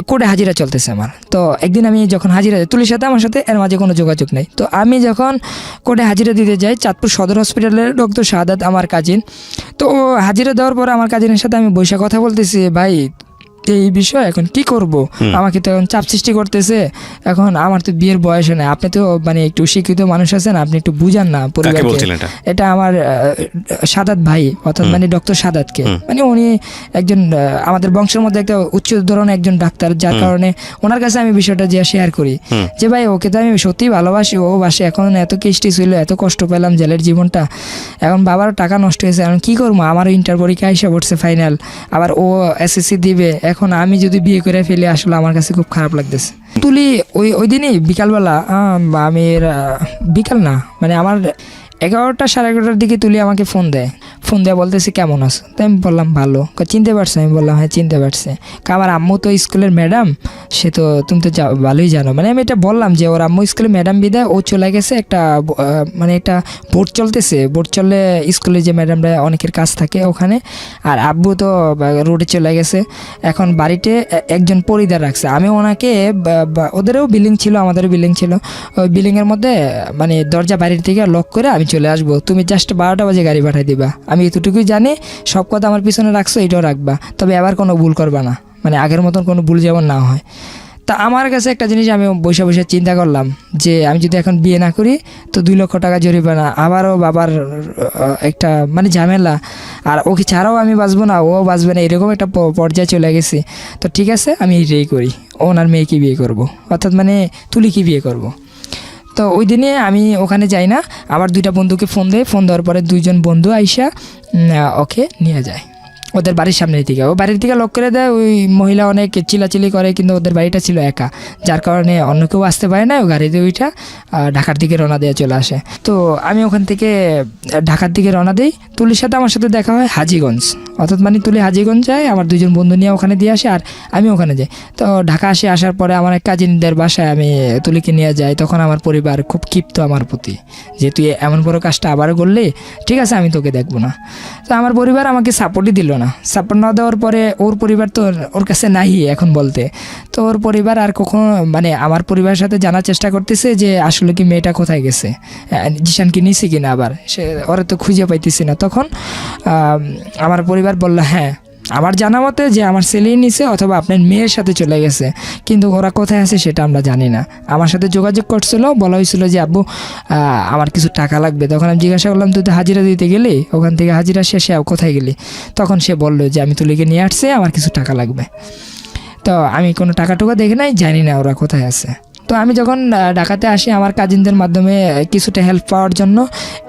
কোর্টে হাজিরা চলতেছে আমার। তো একদিন আমি যখন হাজিরা, তুলির সাথে আমার সাথে এর মাঝে কোনো যোগাযোগ নেই, তো আমি যখন কোর্টে হাজিরা দিতে যাই, চাঁদপুর সদর হসপিটালের ডক্টর শাহাদাত আমার কাজিন। তো হাজিরা দেওয়ার পর আমার কাজিনের সাথে আমি বসে কথা বলতেছি, ভাই এই বিষয় এখন কি করব, আমাকে তো এখন চাপ সৃষ্টি করতেছে, এখন আমার তো বিয়ের বয়স নেই, আপনি তো মানে একটু শিক্ষিত মানুষ আছেন, আপনি একটু বুঝান না পরিবারকে। এটা আমার সাদাত ভাই, অর্থাৎ মানে ডক্টর সাদাতকে, মানে উনি একজন আমাদের বংশের মধ্যে একটা উচ্চ ধরনের একজন ডাক্তার, যার কারণে ওনার কাছে আমি বিষয়টা যে শেয়ার করি যে ভাই ওকে তো আমি সত্যিই ভালোবাসি, ও বাসে, এখন এত কেষ্টি ছিল, এত কষ্ট পেলাম জেলের জীবনটা, এখন বাবার টাকা নষ্ট হয়েছে, এখন কী করবো, আমারও ইন্টার পরীক্ষা এসে পড়ছে ফাইনাল, আবার ও SSC দিবে, এখন আমি যদি বিয়ে করে ফেলি আসলে আমার কাছে খুব খারাপ লাগতেছে। তুলি ওই দিনই বিকালবেলা, আমি বিকাল না মানে আমার 11টা সাড়ে 11টার দিকে তুলি আমাকে ফোন ফোন দিয়ে বলতেছে কেমন আছো, তো আমি বললাম ভালো। চিনতে পারছো, আমি বললাম হ্যাঁ চিনতে পারছে। আমার আম্মু তো স্কুলের ম্যাডাম, সে তো তুমি তো ভালোই জানো, মানে আমি এটা বললাম যে ওর আম্মু স্কুলের ম্যাডাম বিদায় ও চলে গেছে একটা মানে একটা বোর্ড চলতেছে, বোর্ড চললে স্কুলে যে ম্যাডামরা অনেকের কাজ থাকে ওখানে, আর আব্বু তো রোডে চলে গেছে। এখন বাড়িতে একজন পরিদার রাখছে, আমি ওনাকে ওদেরও বিল্ডিং ছিল আমাদেরও বিল্ডিং ছিল, ওই বিল্ডিংয়ের মধ্যে মানে দরজা বাড়ির থেকে লক করে আমি চলে আসবো, তুমি জাস্ট 12টা বাজে গাড়ি পাঠিয়ে দিবা, আমি এতটুকুই জানি। সব কথা আমার পিছনে রাখছো, এটাও রাখবা, তবে আবার কোনো ভুল করবা না, মানে আগের মতন কোনো ভুল যেমন না হয়। তা আমার কাছে একটা জিনিস আমি বসে বসে চিন্তা করলাম যে আমি যদি এখন বিয়ে না করি তো 2 লক্ষ টাকা জরিমানা, আবারও বাবার একটা মানে ঝামেলা, আর ওকে ছাড়াও আমি বাঁচবো না, ও বাঁচবে না, এরকম একটা পর্যায়ে চলে গেছি। তো ঠিক আছে আমি এটাই করি, ওনার মেয়েকে বিয়ে করব, অর্থাৎ মানে তুলিকে বিয়ে করব। তো ওই দিনে আমি ওখানে যাই না, আমার 2টা বন্ধুকে ফোন দেয়, ফোন দেওয়ার পরে 2জন বন্ধু আইসা ওকে নিয়ে যায় ওদের বাড়ির সামনের দিকে। ও বাড়ির দিকে লক করে দেয়, ওই মহিলা অনেক চিলাচিলি করে, কিন্তু ওদের বাড়িটা ছিল একা, যার কারণে অন্য কেউ আসতে পারে না, ও গাড়িতে ওইটা ঢাকার দিকে রওনা দিয়ে চলে আসে। তো আমি ওখান থেকে ঢাকার দিকে রওনা দিই, তুলির সাথে আমার সাথে দেখা হয় হাজীগঞ্জ, অর্থাৎ মানে তুলি হাজীগঞ্জ যায়, আমার 2জন বন্ধু নিয়ে ওখানে দিয়ে আসে, আর আমি ওখানে যাই। তো ঢাকা আসার পরে আমার এক কাজিনদের বাসায় আমি তুলিকে নিয়ে যাই। তখন আমার পরিবার খুব ক্ষিপ্ত আমার প্রতি, যে তুই এমন বড় কাজটা আবার করলি, ঠিক আছে আমি তোকে দেখবো না। তো আমার পরিবার আমাকে সাপোর্টই দিল না। সাপোর্ট না দেওয়ার পরে ওর পরিবার তো ওর কাছে নাই এখন বলতে, তো ওর পরিবার আর কখনো মানে আমার পরিবারের সাথে জানার চেষ্টা করতেছে যে আসলে কি মেয়েটা কোথায় গেছে, জিশানকে নিছে কিনা, আবার সে ওরা তো খুঁজে পাইতেছি না। তখন আমার পরিবার বলল হ্যাঁ আমার জানা মতে যে আমার ছেলেই নিছে অথবা আপনার মেয়ের সাথে চলে গেছে, কিন্তু ওরা কোথায় আছে সেটা আমরা জানি না। আমার সাথে যোগাযোগ করছিল, বলা হয়েছিল যে আব্বু আমার কিছু টাকা লাগবে। তখন আমি জিজ্ঞাসা করলাম তুই তো হাজিরা দিতে গেলি, ওখান থেকে হাজিরা শেষে কোথায় গেলি? তখন সে বলল যে আমি তুলিকে নিয়ে আসছি, আমার কিছু টাকা লাগবে। তো আমি কোনো টাকা টুকা দেখি নাই, জানি না ওরা কোথায় আছে। তো আমি যখন ঢাকাতে আসি আমার কাজিনদের মাধ্যমে কিছুটা হেল্প পাওয়ার জন্য,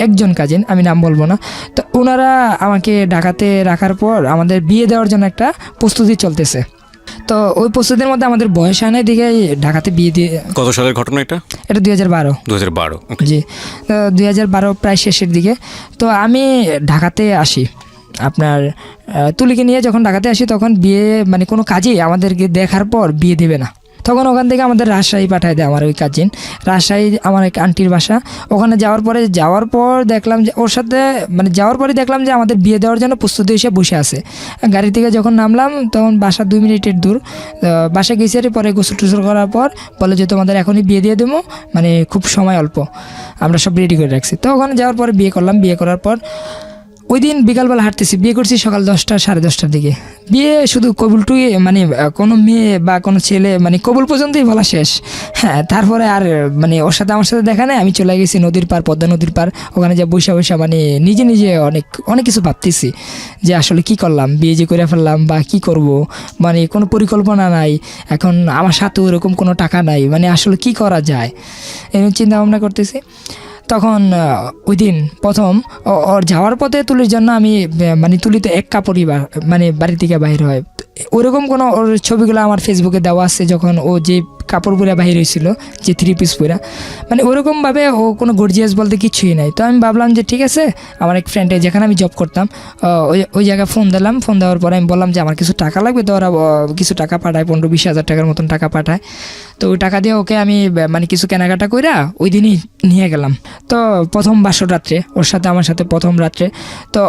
একজন কাজিন আমি নাম বলবো না, তো ওনারা আমাকে ঢাকাতে রাখার পর আমাদের বিয়ে দেওয়ার জন্য একটা প্রস্তুতি চলতেছে। তো ওই প্রস্তুতির মধ্যে আমাদের বয়স আনার দিকে ঢাকাতে বিয়ে দিয়ে। কত সালের ঘটনা এটা? এটা 2012। 2012 জি, 2012 প্রায় শেষের দিকে। তো আমি ঢাকাতে আসি আপনার তুলিকে নিয়ে, যখন ঢাকাতে আসি তখন বিয়ে মানে কোনো কাজেই আমাদেরকে দেখার পর বিয়ে দেবে না। তখন ওখান থেকে আমাদের রাজশাহী পাঠায় দেয় আমার ওই কাজিন, রাজশাহী আমার এক আন্টির বাসা। ওখানে যাওয়ার পর দেখলাম যে ওর সাথে মানে যাওয়ার পরে দেখলাম যে আমাদের বিয়ে দেওয়ার জন্য প্রস্তুতি হিসেবে বসে আছে। গাড়ি থেকে যখন নামলাম তখন বাসা 2 মিনিটের দূর, বাসা গেছে পরে গোসল টোসল করার পর বলে যে তোমাদের এখনই বিয়ে দিয়ে দেবো, মানে খুব সময় অল্প, আমরা সব রেডি করে রাখছি। তো ওখানে যাওয়ার পরে বিয়ে করলাম। বিয়ে করার পর ওই দিন বিকালবেলা হাঁটতেছি, বিয়ে করছি সকাল 10টা 10:30টার দিকে। বিয়ে শুধু কবুলটুই মানে কোনো মেয়ে বা কোনো ছেলে মানে কবুল পর্যন্তই বলা শেষ। হ্যাঁ, তারপরে আর মানে ওর সাথে আমার সাথে দেখা নেই। আমি চলে গেছি নদীর পার, পদ্মা নদীর পার। ওখানে যা বসে মানে নিজে নিজে অনেক কিছু ভাবতেছি যে আসলে কি করলাম, বিয়ে যে করে ফেললাম বা কি করব, মানে কোনো পরিকল্পনা নাই। এখন আমার সাথে ওরকম কোনো টাকা নাই, মানে আসলে কি করা যায় এরকম চিন্তা ভাবনা করতেছি। তখন ওই দিন প্রথম ওর যাওয়ার পথে তুলির জন্য আমি মানে তুলি তো এক কাপড়ই মানে বাড়ি থেকে বাইর হয়, ওরকম কোনো ওর ছবিগুলো আমার ফেসবুকে দেওয়া আছে, যখন ও যে কাপড় পরে বাহির হয়েছিল, যে 3 পিস পরা, মানে ওরকমভাবে ও কোনো গর্জিয়াস বলতে কিছুই নাই। তো আমি ভাবলাম যে ঠিক আছে, আমার এক ফ্রেন্ডে যেখানে আমি জব করতাম ওই জায়গায় ফোন দিলাম। ফোন দেওয়ার পরে আমি বললাম যে আমার কিছু টাকা লাগবে, তো ওরা কিছু টাকা পাঠায়, 15-20 হাজার টাকার মতন টাকা পাঠায়। তো ওই টাকা দিয়ে ওকে আমি মানে কিছু কেনাকাটা কইরা ওই দিনই নিয়ে গেলাম। তো প্রথম বাসর রাত্রে ওর সাথে আমার সাথে প্রথম রাত্রে, তো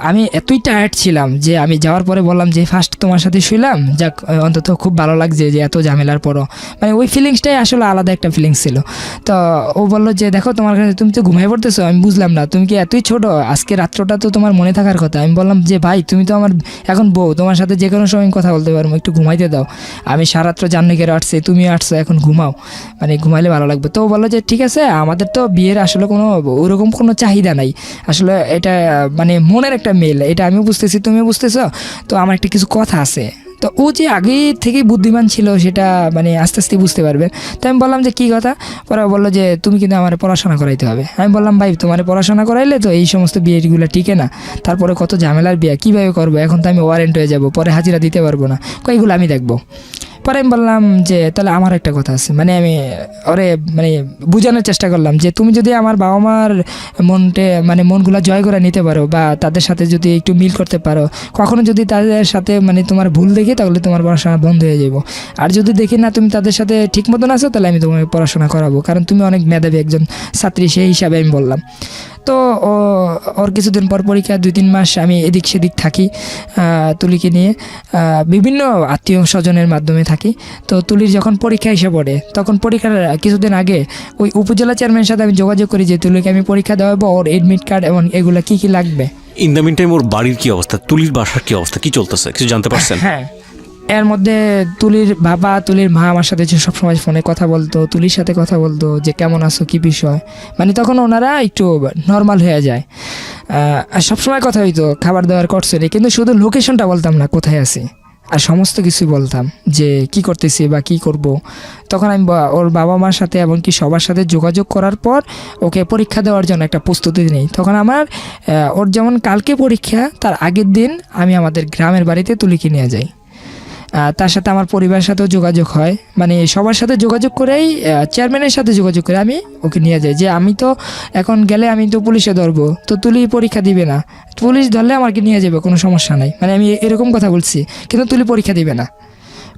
আমি এতই টায়ার্ড ছিলাম যে আমি যাওয়ার পরে বললাম যে ফার্স্ট তোমার সাথে শুইলাম, যাক অন্তত খুব ভালো লাগছে যে এত ঝামেলার পরও, মানে ওই ফিলিংসটাই আসলে আলাদা একটা ফিলিংস ছিল। তো ও বললো যে দেখো তোমার কাছে তুমি তো ঘুমাই পড়তেছো। আমি বুঝলাম না, তুমি কি এতই ছোট, আজকে রাত্রটা তো তোমার মনে থাকার কথা। আমি বললাম যে ভাই তুমি তো আমার এখন বউ, তোমার সাথে যে কোনো সময় কথা বলতে পারবো, একটু ঘুমাইতে দাও। আমি সারাত্র জান্নিকের আসছে, তুমি আসছো, এখন ঘুমাও, মানে ঘুমাইলে ভালো লাগবে। তো ও বললো যে ঠিক আছে, আমাদের তো বিয়ের আসলে কোনো ওরকম কোনো চাহিদা নাই, আসলে এটা মানে মনের একটা মেল, এটা আমিও বুঝতেছি তুমিও বুঝতেছো, তো আমার একটা কিছু কথা আছে। তো ও যে আগে থেকে বুদ্ধিমান ছিল সেটা মানে আস্তে আস্তে বুঝতে পারবে। তো আমি বললাম যে কী কথা? পরে বললো যে তুমি কিন্তু আমার পড়াশোনা করাইতে হবে। আমি বললাম ভাই তোমার পড়াশোনা করাইলে তো এই সমস্ত বিয়েগুলো টিকে না, তারপরে কত ঝামেলার বিয়ে কীভাবে করবো, এখন তো আমি ওয়ারেন্ট হয়ে যাব, পরে হাজিরা দিতে পারবো না, কইগুলো আমি দেখবো। পরে আমি বললাম যে তাহলে আমার একটা কথা আছে, মানে আমি ওরে মানে বোঝানোর চেষ্টা করলাম যে তুমি যদি আমার বাবা মার মনগুলা জয় করে নিতে পারো বা তাদের সাথে যদি একটু মিল করতে পারো, কখনো যদি তাদের সাথে মানে তোমার ভুল দেখি তাহলে তোমার পড়াশোনা বন্ধ হয়ে যাবো, আর যদি দেখি না তুমি তাদের সাথে ঠিক মতন আছো তাহলে আমি তোমাকে পড়াশোনা করাবো, কারণ তুমি অনেক মেধাবী একজন ছাত্রী, সেই হিসাবে আমি বললাম। তো ওর কিছুদিন পর পরীক্ষা, 2-3 মাস আমি এদিক সেদিক থাকি তুলিকে নিয়ে, বিভিন্ন আত্মীয় স্বজনের মাধ্যমে থাকি। তো তুলির যখন পরীক্ষা এসে পড়ে তখন পরীক্ষার কিছুদিন আগে ওই উপজেলা চেয়ারম্যানের সাথে আমি যোগাযোগ করি যে তুলিকে আমি পরীক্ষা দেওয়াবো, ওর এডমিট কার্ড এবং এগুলো কী কী লাগবে। ইন দ্য মিন টাইম ওর বাড়ির কি অবস্থা, তুলির বাসার কি অবস্থা, কি চলতেছে, কিছু জানতে পারছেন? হ্যাঁ, এর মধ্যে তুলির বাবা, তুলির মা আমার সাথে যে সবসময় ফোনে কথা বলতো, তুলির সাথে কথা বলতো যে কেমন আছো, কী বিষয়, মানে তখন ওনারা একটু নর্মাল হয়ে যায়। আর সবসময় কথা হইতো, খাবার দাবার করছে রে, কিন্তু শুধু লোকেশনটা বলতাম না কোথায় আছি, আর সমস্ত কিছুই বলতাম যে কি করতেছি বা কি করব। তখন আমি ওর বাবা মার সাথে এমনকি সবার সাথে যোগাযোগ করার পর ওকে পরীক্ষা দেওয়ার জন্য একটা প্রস্তুতি নিই। তখন আমার ওর যেমন কালকে পরীক্ষা, তার আগের দিন আমি আমাদের গ্রামের বাড়িতে তুলিকে নিয়ে যাই। তার সাথে আমার পরিবারের সাথেও যোগাযোগ হয়, মানে সবার সাথে যোগাযোগ করেই চেয়ারম্যানের সাথে যোগাযোগ করে আমি ওকে নিয়ে যাই যে আমি তো এখন গেলে আমি তো পুলিশে ধরবো, তো তুলি পরীক্ষা দিবে না, পুলিশ ধরলে আমাকে নিয়ে যাবে, কোনো সমস্যা নাই, মানে আমি এরকম কথা বলছি, কিন্তু তুলি পরীক্ষা দিবে না।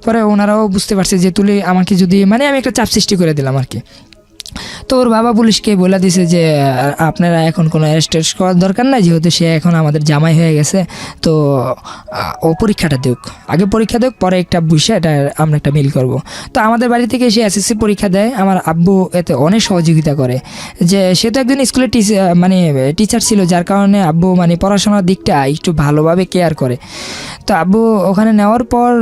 পরে ওনারাও বুঝতে পারছে যে তুলি আমাকে যদি, মানে আমি একটা চাপ সৃষ্টি করে দিলাম আর কি। তো ওর বাবা পুলিশকে বলে দিছে যে আপনারা এখন কোনো অ্যারেস্ট করার দরকার নাই, যেহেতু সে এখন আমাদের জামাই হয়ে গেছে, তো ও পরীক্ষাটা দেখ, আগে পরীক্ষা দেখ, পরে একটা বুঝে এটা আমরা একটা মিল করব। তো আমাদের বাড়ি থেকে সে এসএসসি পরীক্ষা দেয়, আমার আব্বু এতে অনেক সহযোগিতা করে, যে সে তো একজন স্কুলের টিচার ছিল, যার কারণে আব্বু মানে পড়াশোনার দিকটা একটু ভালোভাবে কেয়ার করে। তো আব্বু ওখানে নেওয়ার পর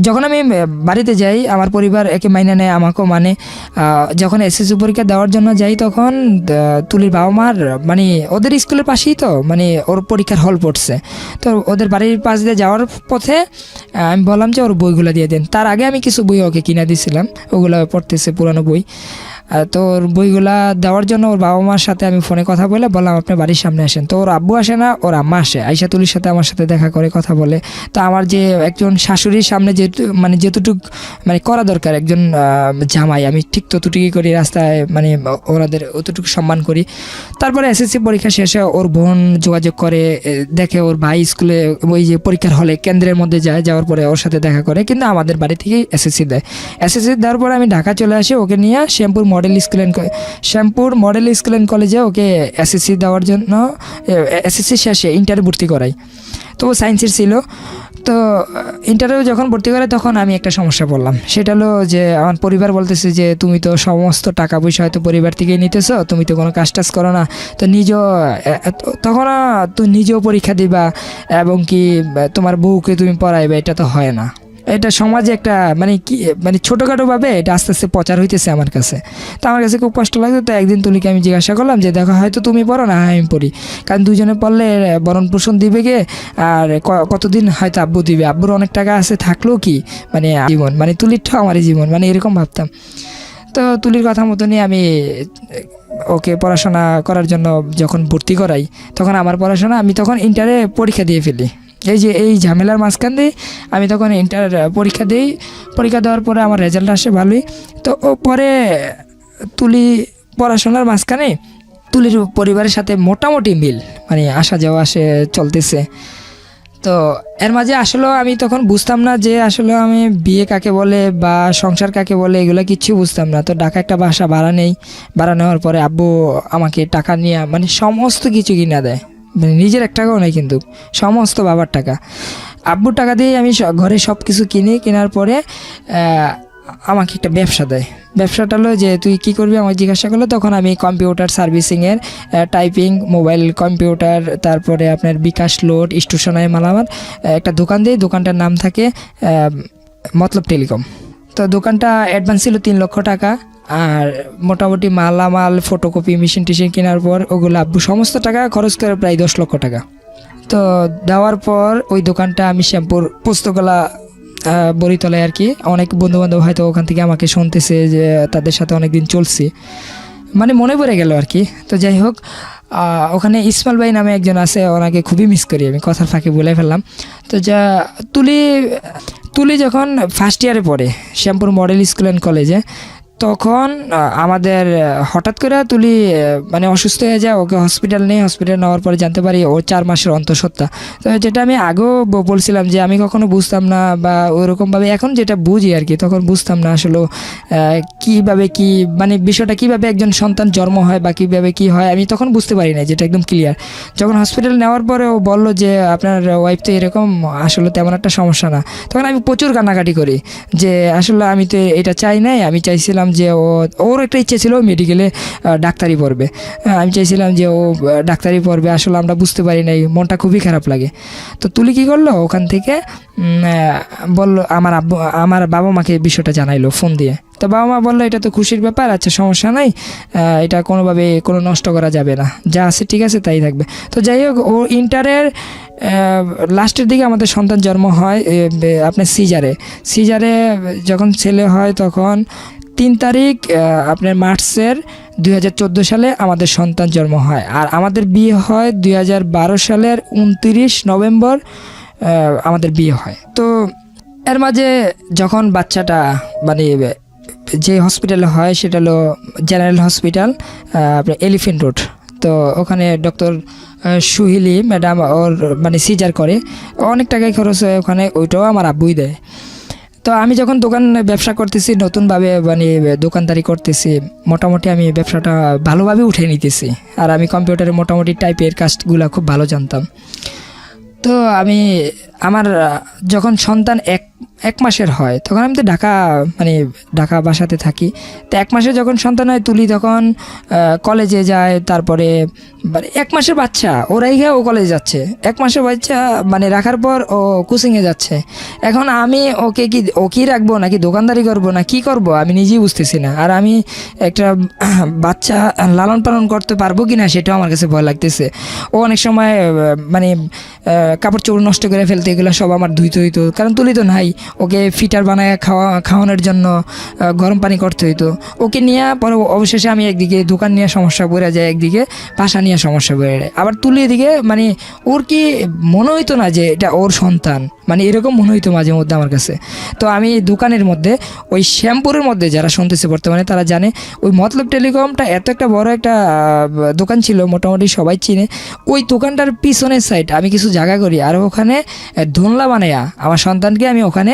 যখন আমি বাড়িতে যাই আমার পরিবার একে মাইনে নেয়, আমাকেও মানে। যখন এসএসসি পরীক্ষা দেওয়ার জন্য যাই তখন তুলির বাবা মার মানে ওদের স্কুলের পাশেই তো মানে ওর পরীক্ষার হল পড়ছে, তো ওদের বাড়ির পাশ দিয়ে যাওয়ার পথে আমি বললাম যে ওর বইগুলো দিয়ে দেন। তার আগে আমি কিছু বই ওকে কিনে দিয়েছিলাম, ওগুলো পড়তেছে, পুরানো বই। তো ওর বইগুলা দেওয়ার জন্য ওর বাবা মার সাথে আমি ফোনে কথা বলে বললাম আপনি বাড়ির সামনে আসেন। তো ওর আব্বু আসে না, ওর আম্মা আসে, আইসা তুলির সাথে আমার সাথে দেখা করে কথা বলে। তো আমার যে একজন শাশুড়ির সামনে যেটুক মানে করা দরকার একজন জামাই, আমি ঠিক ততটুকুই করি রাস্তায়, মানে ওনাদের অতটুকু সম্মান করি। তারপরে এসএসসি পরীক্ষা শেষে ওর বোন যোগাযোগ করে, দেখে ওর ভাই স্কুলে ওই যে পরীক্ষার হলে কেন্দ্রের মধ্যে যাওয়ার পরে ওর সাথে দেখা করে, কিন্তু আমাদের বাড়ি থেকেই এসএসসি দেয়। এসএসসি দেওয়ার পরে আমি ঢাকা চলে আসি, ওকে নিয়ে শ্যামপুর মডেল স্কুল অ্যান্ড কলেজে ওকে এসএসসি দেওয়ার জন্য, এসএসসি শেষে ইন্টারে ভর্তি করাই। তো ও সায়েন্সের ছিল, তো ইন্টারভিউ যখন ভর্তি করে তখন আমি একটা সমস্যা পড়লাম, সেটা হলো যে আমার পরিবার বলতেছে যে তুমি তো সমস্ত টাকা পয়সা হয়তো পরিবার থেকেই নিতেছো, তুমি তো কোনো কাজ টাজ করো না, তো তখন তুমি নিজেও পরীক্ষা দিবা এবং কি তোমার বউকে তুমি পড়াইবে, এটা তো হয় না। এটা সমাজে একটা মানে ছোটোখাটোভাবে এটা আস্তে আস্তে প্রচার হইতেছে আমার কাছে। তো আমার কাছে খুব কষ্ট লাগতো। তো একদিন তুলিকে আমি জিজ্ঞাসা করলাম যে দেখো হয়তো তুমি পড়ো না, আমি পড়ি, কারণ দুজনে পড়লে ভরণ পোষণ দিবে গে, আর কতদিন হয়তো আব্বু দিবে, আব্বুর অনেক টাকা আছে, থাকলেও কি মানে জীবন, মানে তুলিরটাও আমারই জীবন, মানে এরকম ভাবতাম। তো তুলির কথা মতনই আমি ওকে পড়াশোনা করার জন্য যখন ভর্তি করাই, তখন আমার পড়াশোনা, আমি তখন ইন্টারে পরীক্ষা দিয়ে ফেলি। এই ঝামেলার মাঝখান দিয়ে আমি তখন ইন্টার পরীক্ষা দিই। পরীক্ষা দেওয়ার পরে আমার রেজাল্ট আসে ভালোই। তো পরে তুলি পড়াশোনার মাঝখানে তুলির পরিবারের সাথে মোটামুটি মিল, মানে আসা যাওয়া আসে চলতেছে। তো এর মাঝে আসলেও আমি তখন বুঝতাম না যে আসলে আমি বিয়ে কাকে বলে বা সংসার কাকে বলে, এগুলো কিচ্ছু বুঝতাম না। তো ঢাকা একটা বাসা ভাড়া নেই, ভাড়া নেওয়ার পরে আব্বু আমাকে টাকা নিয়ে মানে সমস্ত কিছু কিনা দেয়, মানে নিজের এক টাকাও নেই, কিন্তু সমস্ত বাবার টাকা, আব্বুর টাকা দিয়ে আমি ঘরে সব কিছু কিনি। কেনার পরে আমাকে একটা ব্যবসা দেয়। ব্যবসাটা হলো যে তুই কী করবি আমাকে জিজ্ঞাসা করলো, তখন আমি কম্পিউটার সার্ভিসিংয়ের, টাইপিং, মোবাইল কম্পিউটার, তারপরে আপনার বিকাশ লোড, স্টেশনারি মালামাল একটা দোকান দিই। দোকানটার নাম থাকে মতলব টেলিকম। তো দোকানটা অ্যাডভান্স ছিল 3 লক্ষ টাকা, আর মোটামুটি মালামাল ফটোকপি মেশিন টেশিন কেনার পর ওগুলো আব্বু সমস্ত টাকা খরচ করে প্রায় 10 লক্ষ টাকা। তো দেওয়ার পর ওই দোকানটা আমি শ্যামপুর পোস্তগোলা বরিতলায় আর কি, অনেক বন্ধুবান্ধব হয়তো ওখান থেকে আমাকে শুনতেছে যে তাদের সাথে অনেক দিন চলছি, মানে মনে পড়ে গেল আর কি। তো যাই হোক, ওখানে ইসমাইল ভাই নামে একজন আছে, ওনাকে খুবই মিস করি আমি, কথার ফাঁকে বলে ফেললাম। তো যা তুলি তুলি যখন ফার্স্ট ইয়ারে পড়ে শ্যামপুর মডেল স্কুল অ্যান্ড কলেজে, তখন আমাদের হঠাৎ করে তুলি মানে অসুস্থ হয়ে যায়, ওকে হসপিটাল নেওয়ার পরে জানতে পারি ওর 4 মাসের অন্তঃসত্ত্বা। তো যেটা আমি আগেও বলছিলাম যে আমি কখনো বুঝতাম না বা ওরকমভাবে, এখন যেটা বুঝি আর কি, তখন বুঝতাম না আসলে কীভাবে কি মানে বিষয়টা কীভাবে একজন সন্তান জন্ম হয় বা কীভাবে কি হয়, আমি তখন বুঝতে পারি না, যেটা একদম ক্লিয়ার। যখন হসপিটাল নেওয়ার পরে ও বললো যে আপনার ওয়াইফ তো এরকম, আসলে তেমন একটা সমস্যা না, তখন আমি প্রচুর কান্নাকাটি করি যে আসলে আমি তো এটা চাই নাই, আমি চাইছিলাম যে ওর একটা ইচ্ছে ছিল মেডিকেলে ডাক্তারি পড়বে, আমি চাইছিলাম যে ও ডাক্তারি পড়বে, আসলে আমরা বুঝতে পারি নাই, মনটা খুবই খারাপ লাগে। তো তুলি কী করলো, ওখান থেকে বললো আমার বাবা মাকে বিষয়টা জানাইলো ফোন দিয়ে। তো বাবা মা বললো এটা তো খুশির ব্যাপার, আচ্ছা সমস্যা নাই, এটা কোনোভাবে কোনো নষ্ট করা যাবে না, যা আছে ঠিক আছে তাই থাকবে। তো যাই হোক, ও ইন্টারের লাস্টের দিকে আমাদের সন্তান জন্ম হয় আপনার সিজারে যখন ছেলে হয়, তখন 3 তারিখ আপনার মার্চের 2014 সালে আমাদের সন্তান জন্ম হয়। আর আমাদের বিয়ে হয় 2012 সালের 29 নভেম্বর আমাদের বিয়ে হয়। তো এর মাঝে যখন বাচ্চাটা মানে যে হসপিটালে হয় সেটা হলো জেনারেল হসপিটাল, আপনার এলিফেন্ট রোড। তো ওখানে ডক্টর সুহিলি ম্যাডাম ওর মানে সিজার করে, অনেক টাকায় খরচ হয় ওখানে, ওইটাও আমার আব্বুই দেয়। তো আমি যখন দোকান ব্যবসা করতেছি, নতুনভাবে মানে দোকানদারি করতেছি, মোটামুটি আমি ব্যবসাটা ভালোভাবে উঠে নিতেছি। আর আমি কম্পিউটারে মোটামুটি টাইপের কাজগুলো খুব ভালো জানতাম। তো আমি আমার যখন সন্তান এক মাসের হয়, তখন আমি তো ঢাকা বাসাতে থাকি। তো 1 মাসে যখন সন্তান হয়, তুলি তখন কলেজে যায়। তারপরে 1 মাসের বাচ্চা ওরাই ও কলেজে যাচ্ছে, 1 মাসের বাচ্চা মানে রাখার পর ও কোচিংয়ে যাচ্ছে। এখন আমি ওকেই রাখবো নাকি দোকানদারি করব না কি করব আমি নিজেই বুঝতেছি না। আর আমি একটা বাচ্চা লালন পালন করতে পারবো কি না সেটাও আমার কাছে ভয় লাগতেছে। ও অনেক সময় মানে কাপড় চোপড় নষ্ট করে ফেলতে, এগুলো সব আমার ধুইতে হইতো, কারণ তুলি তো নাই। ওকে ফিটার বানায় খাওয়ানোর জন্য গরম পানি করতে হইতো। ওকে নিয়ে পরে অবশেষে আমি একদিকে দোকান নিয়ে সমস্যা পড়ে যায়, একদিকে বাসা নিয়ে সমস্যা পড়ে যায়। আবার তুলি এদিকে মানে ওর কি মনে হইতো না যে এটা ওর সন্তান, মানে এরকম মনে হইতো মাঝে মধ্যে আমার কাছে। তো আমি দোকানের মধ্যে ওই শ্যামপুরের মধ্যে যারা শুনতেছে বর্তমানে তারা জানে, ওই মতলব টেলিকমটা এত একটা বড় একটা দোকান ছিল, মোটামুটি সবাই চিনে। ওই দোকানটার পিছনের সাইড আমি কিছু জায়গা করি, আর ওখানে ধোনলা বানাইয়া আমার সন্তানকে আমি ওখানে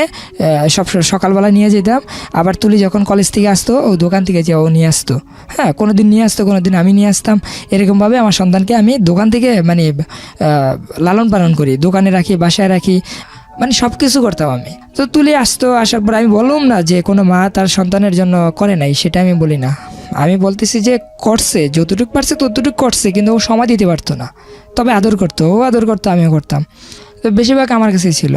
সব সকালবেলা নিয়ে যেতাম। আবার তুলি যখন কলেজ থেকে আসতো, ওই দোকান থেকে যে ও নিয়ে আসতো, হ্যাঁ কোনো দিন নিয়ে আসতো, কোনো দিন আমি নিয়ে আসতাম। এরকমভাবে আমার সন্তানকে আমি দোকান থেকে মানে লালন পালন করি, দোকানে রাখি, বাসায় রাখি, মানে সব কিছু করতাম আমি। তো তুলি আসতো, আসার পর আমি বললাম না যে কোনো মা তার সন্তানের জন্য করে নাই, সেটা আমি বলি না। আমি বলতেছি যে করছে, যতটুকু পারছে ততটুকু করছে, কিন্তু ও সময় দিতে পারতো না। তবে আদর করতো, ও আদর করতো, আমিও করতাম। তো বেশিরভাগ আমার কাছেই ছিল।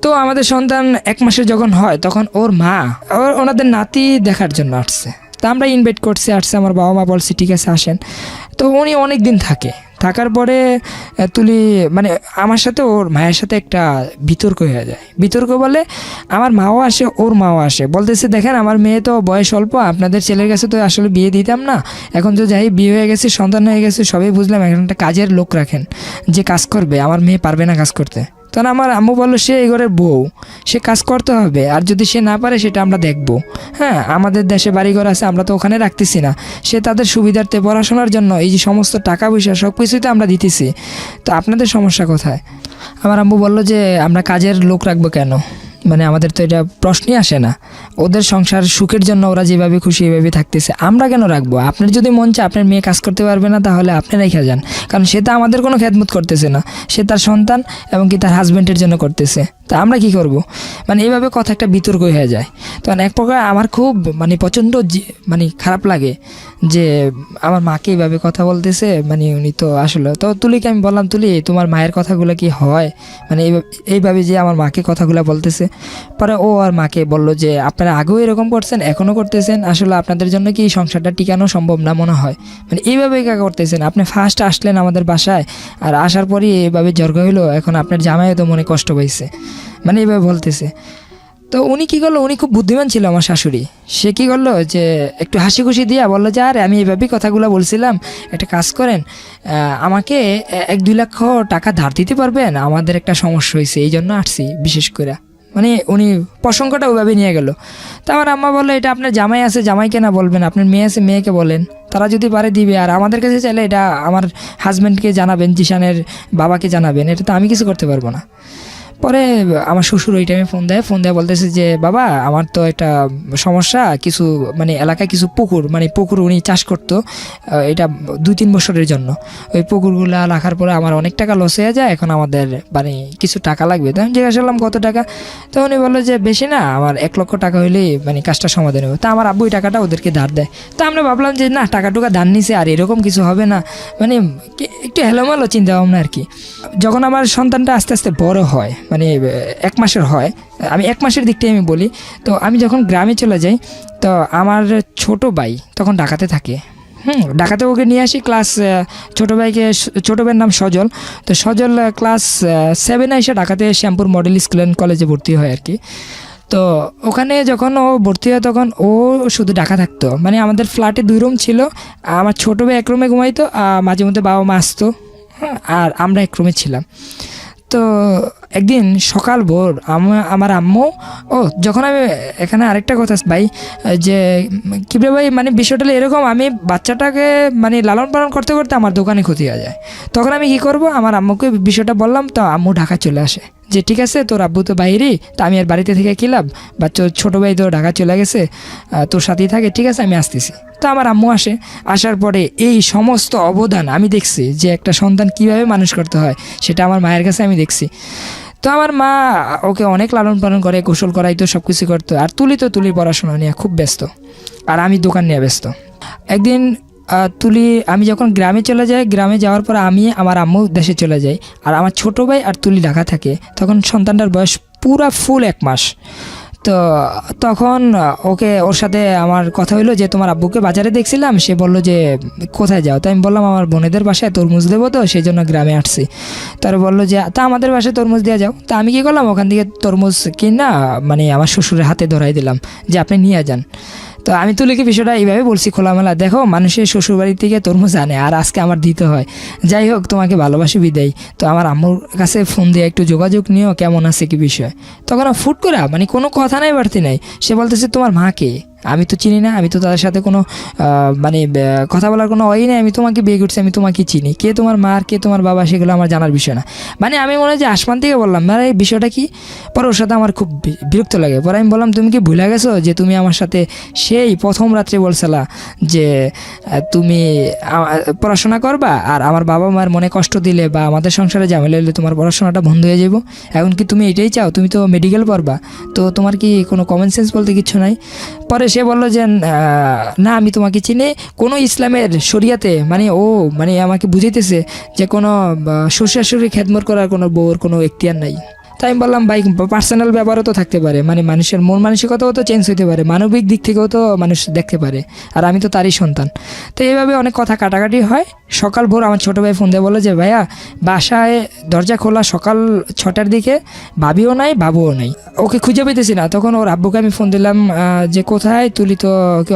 তো আমাদের সন্তান 1 মাসের যখন হয়, তখন ওর মা ওনাদের নাতি দেখার জন্য আসছে। তা আমরা ইনভাইট আসছে, আমার বাবা মা বলছে ঠিক আছে আসেন। তো উনি অনেক দিন থাকার পরে তুলি মানে আমার সাথে ওর মায়ের সাথে একটা বিতর্ক হয়ে যায়। বিতর্ক বলে আমার মাও আসে, ওর মাও আসে, বলতেছে দেখেন আমার মেয়ে তো বয়স অল্প, আপনাদের ছেলের কাছে তো আসলে বিয়ে দিতাম না, এখন তো যাই বিয়ে হয়ে গেছে, সন্তান হয়ে গেছে, সবই বুঝলাম, এখন একটা কাজের লোক রাখেন যে কাজ করবে, আমার মেয়ে পারবে না কাজ করতে। তখন আমার আম্মু বললো সে এই ঘরের বউ, সে কাজ করতে হবে, আর যদি সে না পারে সেটা আমরা দেখব। হ্যাঁ আমাদের দেশে বাড়িঘর আছে, আমরা তো ওখানে রাখতেছি না, সে তাদের সুবিধার্থে পড়াশোনার জন্য এই যে সমস্ত টাকা পয়সা সব কিছুই তো আমরা দিতেছি, তো আপনাদের সমস্যা কোথায়? আমার আম্মু বললো যে আমরা কাজের লোক রাখবো কেন, মানে আমাদের তো এটা প্রশ্নই আসে না, ওদের সংসার সুখের জন্য ওরা যেভাবে খুশি এভাবে থাকতেছে, আমরা কেন রাখবো? আপনার যদি মন চায় আপনার মেয়ে কাজ করতে পারবে না, তাহলে আপনি রেখে যান, কারণ সে তো আমাদের কোনো খেদমত করতেছে না, সে তার সন্তান এবং কি তার হাজব্যান্ডের জন্য করতেছে, তা আমরা কি করব? মানে এইভাবে কথা একটা বিতর্ক হয়ে যায়। তখন এক প্রকার আমার খুব মানে প্রচণ্ড মানে খারাপ লাগে যে আমার মাকে এইভাবে কথা বলতেছে, মানে উনি তো আসলে। তো তুলিকে আমি বললাম তুলি তোমার মায়ের কথাগুলো কি হয়, মানে এইভাবে যে আমার মাকে কথাগুলো বলতেছে। পরে ও আর মাকে বলল যে আপনারা আগেও এরকম করছেন, এখনও করতেছেন, আসলে আপনাদের জন্য কি সংসারটা টিকানো সম্ভব না মনে হয়, মানে এইভাবে করতেছেন, আপনি ফার্স্ট আসলেন আমাদের বাসায়, আর আসার পরই এইভাবে জ্বর হইলো, এখন আপনার জামাইও তো মনে কষ্ট পাইছে, মানে এইভাবে বলতেছে। তো উনি কী করলো, উনি খুব বুদ্ধিমান ছিল আমার শাশুড়ি। সে কী করলো যে একটু হাসি খুশি দিয়া বললো যে আরে আমি এইভাবেই কথাগুলো বলছিলাম, একটা কাজ করেন, আমাকে 1-2 লক্ষ টাকা ধার দিতে পারবেন, আমাদের একটা সমস্যা হয়েছে, এই জন্য আসছি বিশেষ করে। মানে উনি প্রসঙ্গটা ওইভাবে নিয়ে গেল। তো আমার আম্মা বললো এটা আপনার জামাই আছে, জামাইকে না বলবেন, আপনার মেয়ে আছে, মেয়েকে বলেন, তারা যদি পারে দিবে, আর আমাদের কাছে চাইলে এটা আমার হাজব্যান্ডকে জানাবেন, জিশানের বাবাকে জানাবেন, এটা তো আমি কিছু করতে পারবো না। পরে আমার শ্বশুর ওই টাইমে ফোন দেয় বলতেছে যে বাবা আমার তো একটা সমস্যা, কিছু মানে এলাকায় কিছু পুকুর উনি চাষ করতো, এটা 2-3 বছরের জন্য। ওই পুকুরগুলা রাখার পরে আমার অনেক টাকা লস হয়ে যায়, এখন আমাদের মানে কিছু টাকা লাগবে। তো আমি জিজ্ঞাসা করলাম কত টাকা, তো উনি বললো যে বেশি না, আমার 1 লক্ষ টাকা হইলেই মানে কাজটা সমাধান হবে। তা আমার আব্বু ওই টাকাটা ওদেরকে ধার দেয়। তো আমরা ভাবলাম যে না, টাকা টুকা ধার নিছে আর এরকম কিছু হবে না, মানে একটু হেলোমেলো চিন্তা ভাবনা আর কি। যখন আমার সন্তানটা আস্তে আস্তে বড় হয়, মানে 1 মাসের হয়, আমি 1 মাসের দিকটাই আমি বলি, তো আমি যখন গ্রামে চলে যাই, তো আমার ছোট ভাই তখন ঢাকাতে থাকে। ঢাকাতে ওকে নিয়ে আসি ক্লাস, ছোট ভাইয়ের নাম সজল। তো সজল ক্লাস 7-এ এসে ঢাকাতে শ্যামপুর মডেল স্কুল অ্যান্ড কলেজে ভর্তি হয় আর কি। তো ওখানে যখন ও ভর্তি হয় তখন ও শুধু ঢাকা থাকতো, মানে আমাদের ফ্ল্যাটে 2 রুম ছিল, আমার ছোটো ভাই 1 রুমে ঘুমাইতো, মাঝে মধ্যে বাবা মা আসতো, আর আমরা 1 রুমে ছিলাম। তো একদিন সকাল ভোর আমার আম্মু, যখন আমি এখানে আরেকটা কথা ভাই, যে কিবরে ভাই, মানে বিষয়টা এরকম, আমি বাচ্চাটাকে মানে লালন পালন করতে করতে আমার দোকানে ক্ষতি হয়ে যায়। তখন আমি কি করব, আমার আম্মুকে বিষয়টা বললাম, তো আম্মু ঢাকা চলে আসে যে ঠিক আছে তোর আব্বু তো বাইরেই, তো আমি আর বাড়িতে থেকে কী লাভ, বাচ্চা ছোটো ভাই তো ঢাকা চলে গেছে, তোর সাথেই থাকে, ঠিক আছে আমি আসতেছি। তো আমার আম্মু আসার পরে এই সমস্ত অবদান আমি দেখছি, যে একটা সন্তান কীভাবে মানুষ করতে হয় সেটা আমার মায়ের কাছে আমি দেখছি। তো আমার মা ওকে অনেক লালন পালন করে, গোসল করাইতো, সব কিছু করতো। আর তুলির পড়াশোনা নিয়ে খুব ব্যস্ত, আর আমি দোকান নিয়ে ব্যস্ত। একদিন আমি যখন গ্রামে চলে যাই, গ্রামে যাওয়ার পর আমি আমার আম্মু দেশে চলে যাই, আর আমার ছোটো ভাই আর তুলি ঢাকা থাকে। তখন সন্তানটার বয়স পুরা ফুল 1 মাস। তো তখন ওর সাথে আমার কথা হইলো যে তোমার আব্বুকে বাজারে দেখছিলাম, সে বললো যে কোথায় যাও, তো আমি বললাম আমার বোনেদের বাসায় তরমুজ দেবো, তো সেই জন্য গ্রামে আসছি। তারা বললো যে তা আমাদের বাসায় তরমুজ দেওয়া যাও। তা আমি কী করলাম, ওখান থেকে তরমুজ কিনা মানে আমার শ্বশুরের হাতে ধরাই দিলাম যে আপনি নিয়ে যান। তো আমি তুলিকে বিষয়টা এইভাবে বলছি খোলামেলা, দেখো মানুষের শ্বশুরবাড়ি থেকে তরমুজ আনে, আর আজকে আমার দিতে হয়, যাই হোক তোমাকে ভালোবাসি বিদায়। তো আমার আম্মুর কাছে ফোন দিয়ে একটু যোগাযোগ নিও, কেমন আছে কি বিষয়। তখন ফুট করে মানে কোনো কথা নাই বাড়তি নাই, সে বলতেছে তোমার মা কে, আমি তো চিনি না, আমি তো তাদের সাথে কোনো মানে কথা বলার কোনো ওই নেই, আমি তোমাকে বিয়ে করছি, আমি তোমাকে চিনি, কে তোমার মা আর কে তোমার বাবা সেগুলো আমার জানার বিষয় না। মানে আমি মনে হয় যে আসমান থেকে বললাম, মানে এই বিষয়টা কি। পরে ওর সাথে আমার খুব বিরক্ত লাগে। পরে আমি বললাম তুমি কি ভুলে গেছো যে তুমি আমার সাথে সেই প্রথম রাত্রে বলছিলা যে তুমি পড়াশোনা করবা, আর আমার বাবা মার মনে কষ্ট দিলে বা আমাদের সংসারে ঝামেলা হলে তোমার পড়াশোনাটা বন্ধ হয়ে যাবো, এখন কি তুমি এটাই চাও, তুমি তো মেডিকেল পড়বা, তো তোমার কি কোনো কমন সেন্স বলতে কিছু নাই। পরে সে বললো যে না আমি তোমাকে চিনি, কোনো ইসলামের শরিয়াতে মানে আমাকে বুঝাইতেছে যে কোনো শ্বশুর শাশুড়ি খেদমত করার কোনো বউর কোনো এখতিয়ার নাই। তাই আমি বললাম ভাই পার্সোনাল ব্যাপারও তো থাকতে পারে, মানে মানুষের মন মানসিকতাও তো চেঞ্জ হতে পারে, মানবিক দিক থেকেও তো মানুষ দেখতে পারে, আর আমি তো তারই সন্তান। তো এইভাবে অনেক কথা কাটাকাটি হয়। সকাল ভোর আমার ছোটো ভাই ফোন দিয়ে বললো যে ভাইয়া বাসায় দরজা খোলা সকাল 6টার দিকে, ভাবিও নাই বাবুও নাই, ওকে খুঁজে পেতেছি না। তখন ওর আব্বুকে আমি ফোন দিলাম যে কোথায়, তুলি তো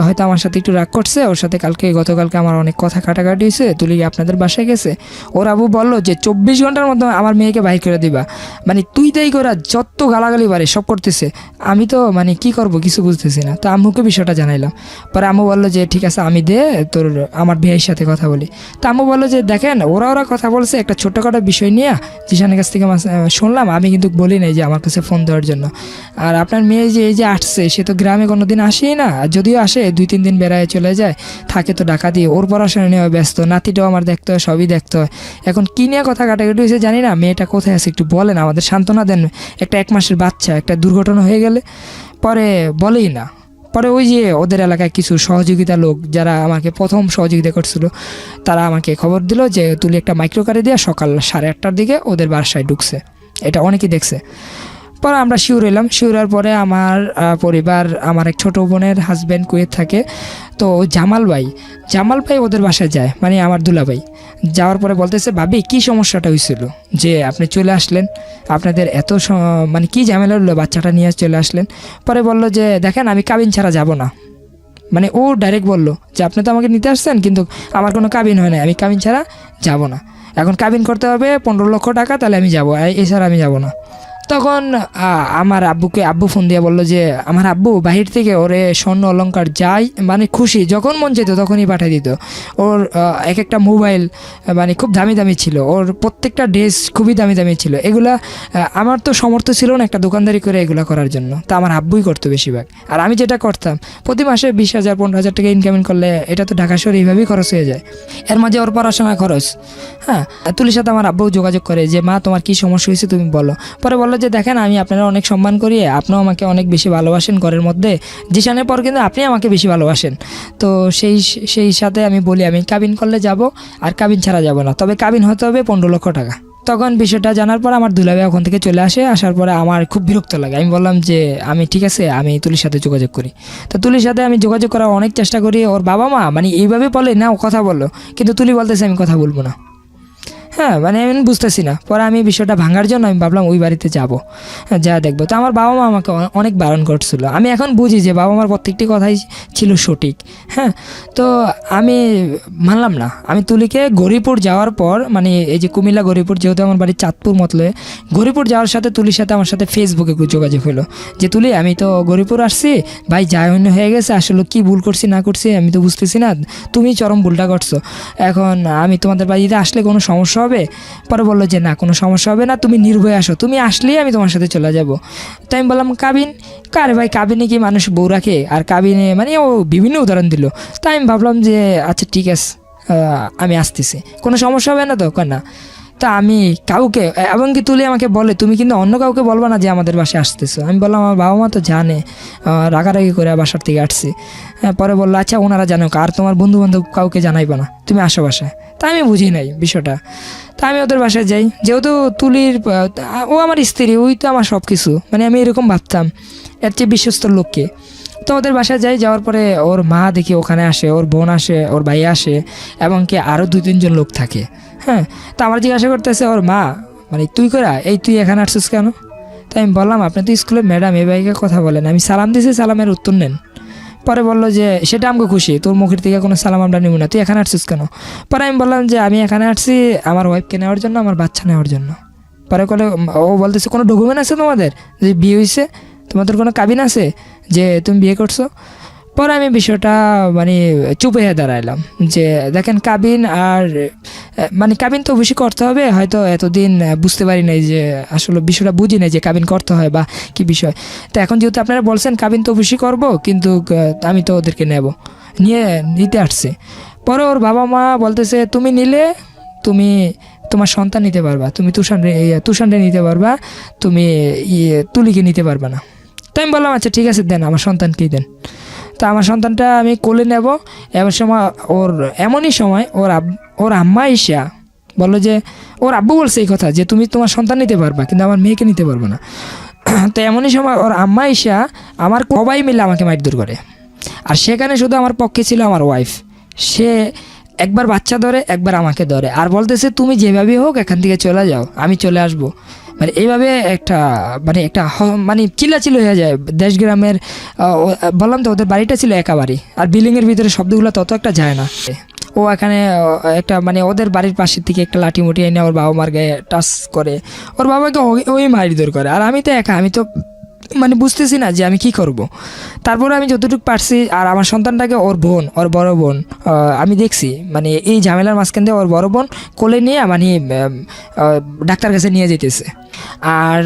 হয়তো আমার সাথে একটু রাগ করছে, ওর সাথে গতকালকে আমার অনেক কথা কাটাকাটি হয়েছে, তুলি আপনাদের বাসায় গেছে। ওর আব্বু বললো যে 24 ঘন্টার মধ্যে আমার মেয়েকে বাইর করে দিবা, মানে তুই তাই করা যত গালাগালি বাড়ে সব করতেছে। আমি তো মানে কি করব কিছু বুঝতেছি না। তো আম্মুকে বিষয়টা জানাইলাম। পরে আম্মু বললো যে ঠিক আছে আমি তোর আমার ভাইয়ের সাথে কথা বলি। তো আম্মু বললো যে দেখেন ওরা কথা বলছে একটা ছোট্টখাটো বিষয় নিয়ে, জিশানের কাছ থেকে শুনলাম, আমি কিন্তু বলি নাই যে আমার কাছে ফোন দেওয়ার জন্য। আর আপনার মেয়ে যে এই যে আসছে, সে তো গ্রামে কোনো দিন আসেই না, যদিও আসে 2-3 দিন বেড়ায় চলে যায়, থাকে তো ঢাকা দিয়ে, ওর পড়াশোনা নিয়ে ব্যস্ত, নাতিটাও আমার দেখতে হয়, সবই দেখতে হয়। এখন কী নিয়ে কথা কাটাকাটি হয়েছে জানি না, মেয়েটা কোথায় আছে একটু বলেন, আমাদের সান্ত্বনা দেন। একটা 1 মাসের বাচ্চা, একটা দুর্ঘটনা হয়ে গেলে পরে বলেই না। পরে ওই যে ওদের এলাকায় কিছু সহযোগিতা লোক যারা আমাকে প্রথম সহযোগিতা করছিল, তারা আমাকে খবর দিল যে তুলি একটা মাইক্রো কারে দিয়ে সকাল 8:30টার দিকে ওদের বাসায় ঢুকছে, এটা অনেকেই দেখছে। পরে আমরা শিউর এলাম। শিউরার পরে আমার পরিবার, আমার এক ছোটো বোনের হাজব্যান্ড কুয়েত থাকে, তো জামাল ভাই ওদের বাসায় যায়, মানে আমার দুলাভাই। যাওয়ার পরে বলতেছে ভাবি কি সমস্যাটা হয়েছিল যে আপনি চলে আসলেন, আপনাদের এত মানে কি ঝামেলা হলো বাচ্চাটা নিয়ে চলে আসলেন। পরে বলল যে দেখেন আমি কাবিন ছাড়া যাব না, মানে ও ডাইরেক্ট বললো যে আপনি তো আমাকে নিতে আসছেন কিন্তু আমার কোনো কাবিন হয় না, আমি কাবিন ছাড়া যাব না, এখন কাবিন করতে হবে 15 লক্ষ টাকা, তাহলে আমি যাবো, এছাড়া আমি যাব না। তখন আমার আব্বু ফোন দিয়ে বললো যে আমার আব্বু বাহির থেকে ওরে স্বর্ণ অলংকার যাই মানে খুশি যখন মন যেত তখনই পাঠিয়ে দিত। ওর এক একটা মোবাইল মানে খুব দামি দামি ছিল, ওর প্রত্যেকটা ড্রেস খুবই দামি দামি ছিল। এগুলা আমার তো সামর্থ্য ছিল না একটা দোকানদারি করে এগুলো করার জন্য, তা আমার আব্বুই করতো বেশিরভাগ। আর আমি যেটা করতাম প্রতি মাসে 20,000 15,000 টাকা ইনকামিং করলে এটা তো ঢাকা শহরে এইভাবেই খরচ হয়ে যায়। এর মাঝে ওর পড়াশোনা খরচ। হ্যাঁ, তুলির সাথে আমার আব্বু যোগাযোগ করে যে মা তোমার কী সমস্যা হয়েছে তুমি বলো। পরে বললো যে দেখেন আমি আপনারা অনেক সম্মান করি, আপনিও আমাকে অনেক বেশি ভালোবাসেন ঘরের মধ্যে, জিশানের পর কিন্তু আপনি আমাকে বেশি ভালোবাসেন। তো সেই সাথে আমি বলি আমি কাবিন করলে যাব, আর কাবিন ছাড়া যাব না, তবে কাবিন হতে হবে 15 লক্ষ টাকা। তখন বিষয়টা জানার পর আমার দুলাভাই ওখান থেকে চলে আসে, আসার পরে আমার খুব বিরক্ত লাগে। আমি বললাম যে আমি ঠিক আছে আমি তুলির সাথে যোগাযোগ করি। তো তুলির সাথে আমি যোগাযোগ করার অনেক চেষ্টা করি, ওর বাবা মা মানে এইভাবে বলে না ও কথা বললো, কিন্তু তুলি বলতেছে আমি কথা বলবো না। হ্যাঁ, মানে আমি বুঝতেছি না। পরে আমি বিষয়টা ভাঙার জন্য আমি ভাবলাম ওই বাড়িতে যাবো, হ্যাঁ যা দেখবো। তো আমার বাবা মা আমাকে অনেক বারণ করছিল। আমি এখন বুঝি যে বাবা মার প্রত্যেকটি কথাই ছিল সঠিক। হ্যাঁ, তো আমি মানলাম না। আমি তুলিকে গরিপুর যাওয়ার পর মানে এই যে কুমিল্লা গরিপুর, যেহেতু আমার বাড়ি চাঁদপুর মতলবে, গরিপুর যাওয়ার সাথে তুলির সাথে আমার সাথে ফেসবুকে যোগাযোগ হলো যে তুলি আমি তো গরিপুর আসছি ভাই, যায় অন্য হয়ে গেছে, আসলে কি ভুল করছি না করছি আমি তো বুঝতেছি না, তুমি চরম ভুলটা করছো, এখন আমি তোমাদের বাড়িতে আসলে কোনো সমস্যা হবে? পরে বললো যে না কোনো সমস্যা হবে না, তুমি নির্ভয়ে আসো, তুমি আসলেই আমি তোমার সাথে চলে যাব। তো আমি বললাম কাবিন কারে ভাই, কাবিনে কি মানুষ বউ রাখে? আর কাবিনে মানে ও বিভিন্ন উদাহরণ দিল। তাই আমি ভাবলাম যে আচ্ছা ঠিক আছে আমি আসতেছি, কোনো সমস্যা হবে না তো? না। তা আমি কাউকে, এবং কি তুলি আমাকে বলে তুমি কিন্তু অন্য কাউকে বলবা না যে আমাদের বাসায় আসতেছো। আমি বললাম আমার বাবা মা তো জানে, রাগারাগি করে বাসার থেকে আসছি। পরে বললো আচ্ছা ওনারা জানো, আর তোমার বন্ধু বান্ধব কাউকে জানাইবা না, তুমি আসো বাসায়। তা আমি বুঝি নাই বিষয়টা। তা আমি ওদের বাসায় যাই, যেহেতু তুলির ও আমার স্ত্রী, ওই তো আমার সব কিছু, মানে আমি এরকম ভাবতাম এর চেয়ে বিশ্বস্ত লোককে। তো ওদের বাসায় যাই, যাওয়ার পরে ওর মা দেখি ওখানে আসে, ওর বোন আসে, ওর ভাই আসে, এবং কি আরও 2-3 জন লোক থাকে। হ্যাঁ, তো আমার জিজ্ঞাসা করতেছে ওর মা মানে তুই করা তুই এখানে আসছিস কেন? তাই আমি বললাম আপনি তো স্কুলের ম্যাডাম, এই ভাইকে কথা বলেন, আমি সালাম দিয়েছি, সালামের উত্তর নেন। পরে বললো যে সেটা আমাকে খুশি, তোর মুখের থেকে কোনো সালাম আমরা নিব না, তুই এখানে আসছিস কেন? পরে আমি বললাম যে আমি এখানে আসছি আমার ওয়াইফকে নেওয়ার জন্য, আমার বাচ্চা নেওয়ার জন্য। পরে ও বলতেছে কোনো ডকুমেন্ট আছে তোমাদের যে বিয়ে হয়েছে, তোমাদের কোনো কাবিন আছে যে তুমি বিয়ে করছো? পরে আমি বিষয়টা মানে চুপ হয়ে দাঁড়াইলাম যে দেখেন কাবিন আর মানে কাবিন তো অবশ্যই করতে হবে, হয়তো এতদিন বুঝতে পারি নাই যে আসলে বিষয়টা বুঝি নাই যে কাবিন করতে হয় বা কি বিষয়। তো এখন যেহেতু আপনারা বলছেন কাবিন তো অবশ্যই করবো, কিন্তু আমি তো ওদেরকে নিতে আসছি। পরে ওর বাবা মা বলতেছে তুমি নিলে তুমি তোমার সন্তান নিতে পারবা, তুমি তুষানরে নিতে পারবা, তুমি তুলিকে নিতে পারবা না। তো আমি বললাম আচ্ছা ঠিক আছে দেন, আমার সন্তানকেই দেন। তো আমার সন্তানটা আমি কোলে নেব, এমন সময় এমনই সময় ওর আম্মা ইসা বললো যে ওর আব্বু বলছে এই কথা যে তুমি তোমার সন্তান নিতে পারবা কিন্তু আমার মেয়েকে নিতে পারবে না। তো এমনই সময় ওর আম্মা ইসা আমার সবাই মিলে আমাকে মারধর করে। আর সেখানে শুধু আমার পক্ষে ছিল আমার ওয়াইফ, সে একবার বাচ্চা ধরে একবার আমাকে ধরে আর বলতেছে তুমি যেভাবে হোক এখান থেকে চলে যাও, আমি চলে আসবো। মানে এইভাবে একটা মানে চিল্লাচিল হয়ে যায় দেশ গ্রামের। বললাম তো ওদের বাড়িটা ছিল একা বাড়ি, আর বিল্ডিংয়ের ভিতরে শব্দগুলো তত একটা যায় না। ও এখানে একটা মানে ওদের বাড়ির পাশের থেকে একটা লাঠি মুঠি এনে ওর বাবা মার গায়ে টাচ করে, ওর বাবাকে ওই মারধর করে। আর আমি তো একা, আমি তো মানে বুঝতেছি না যে আমি কি করব। তারপরে আমি যতটুকু পারছি, আর আমার সন্তানটাকে ওর বড় বোন আমি দেখছি মানে এই ঝামেলার মাঝখান দিয়ে ওর বড় বোন কোলে নিয়ে মানে ডাক্তার কাছে নিয়ে যেতেছে। আর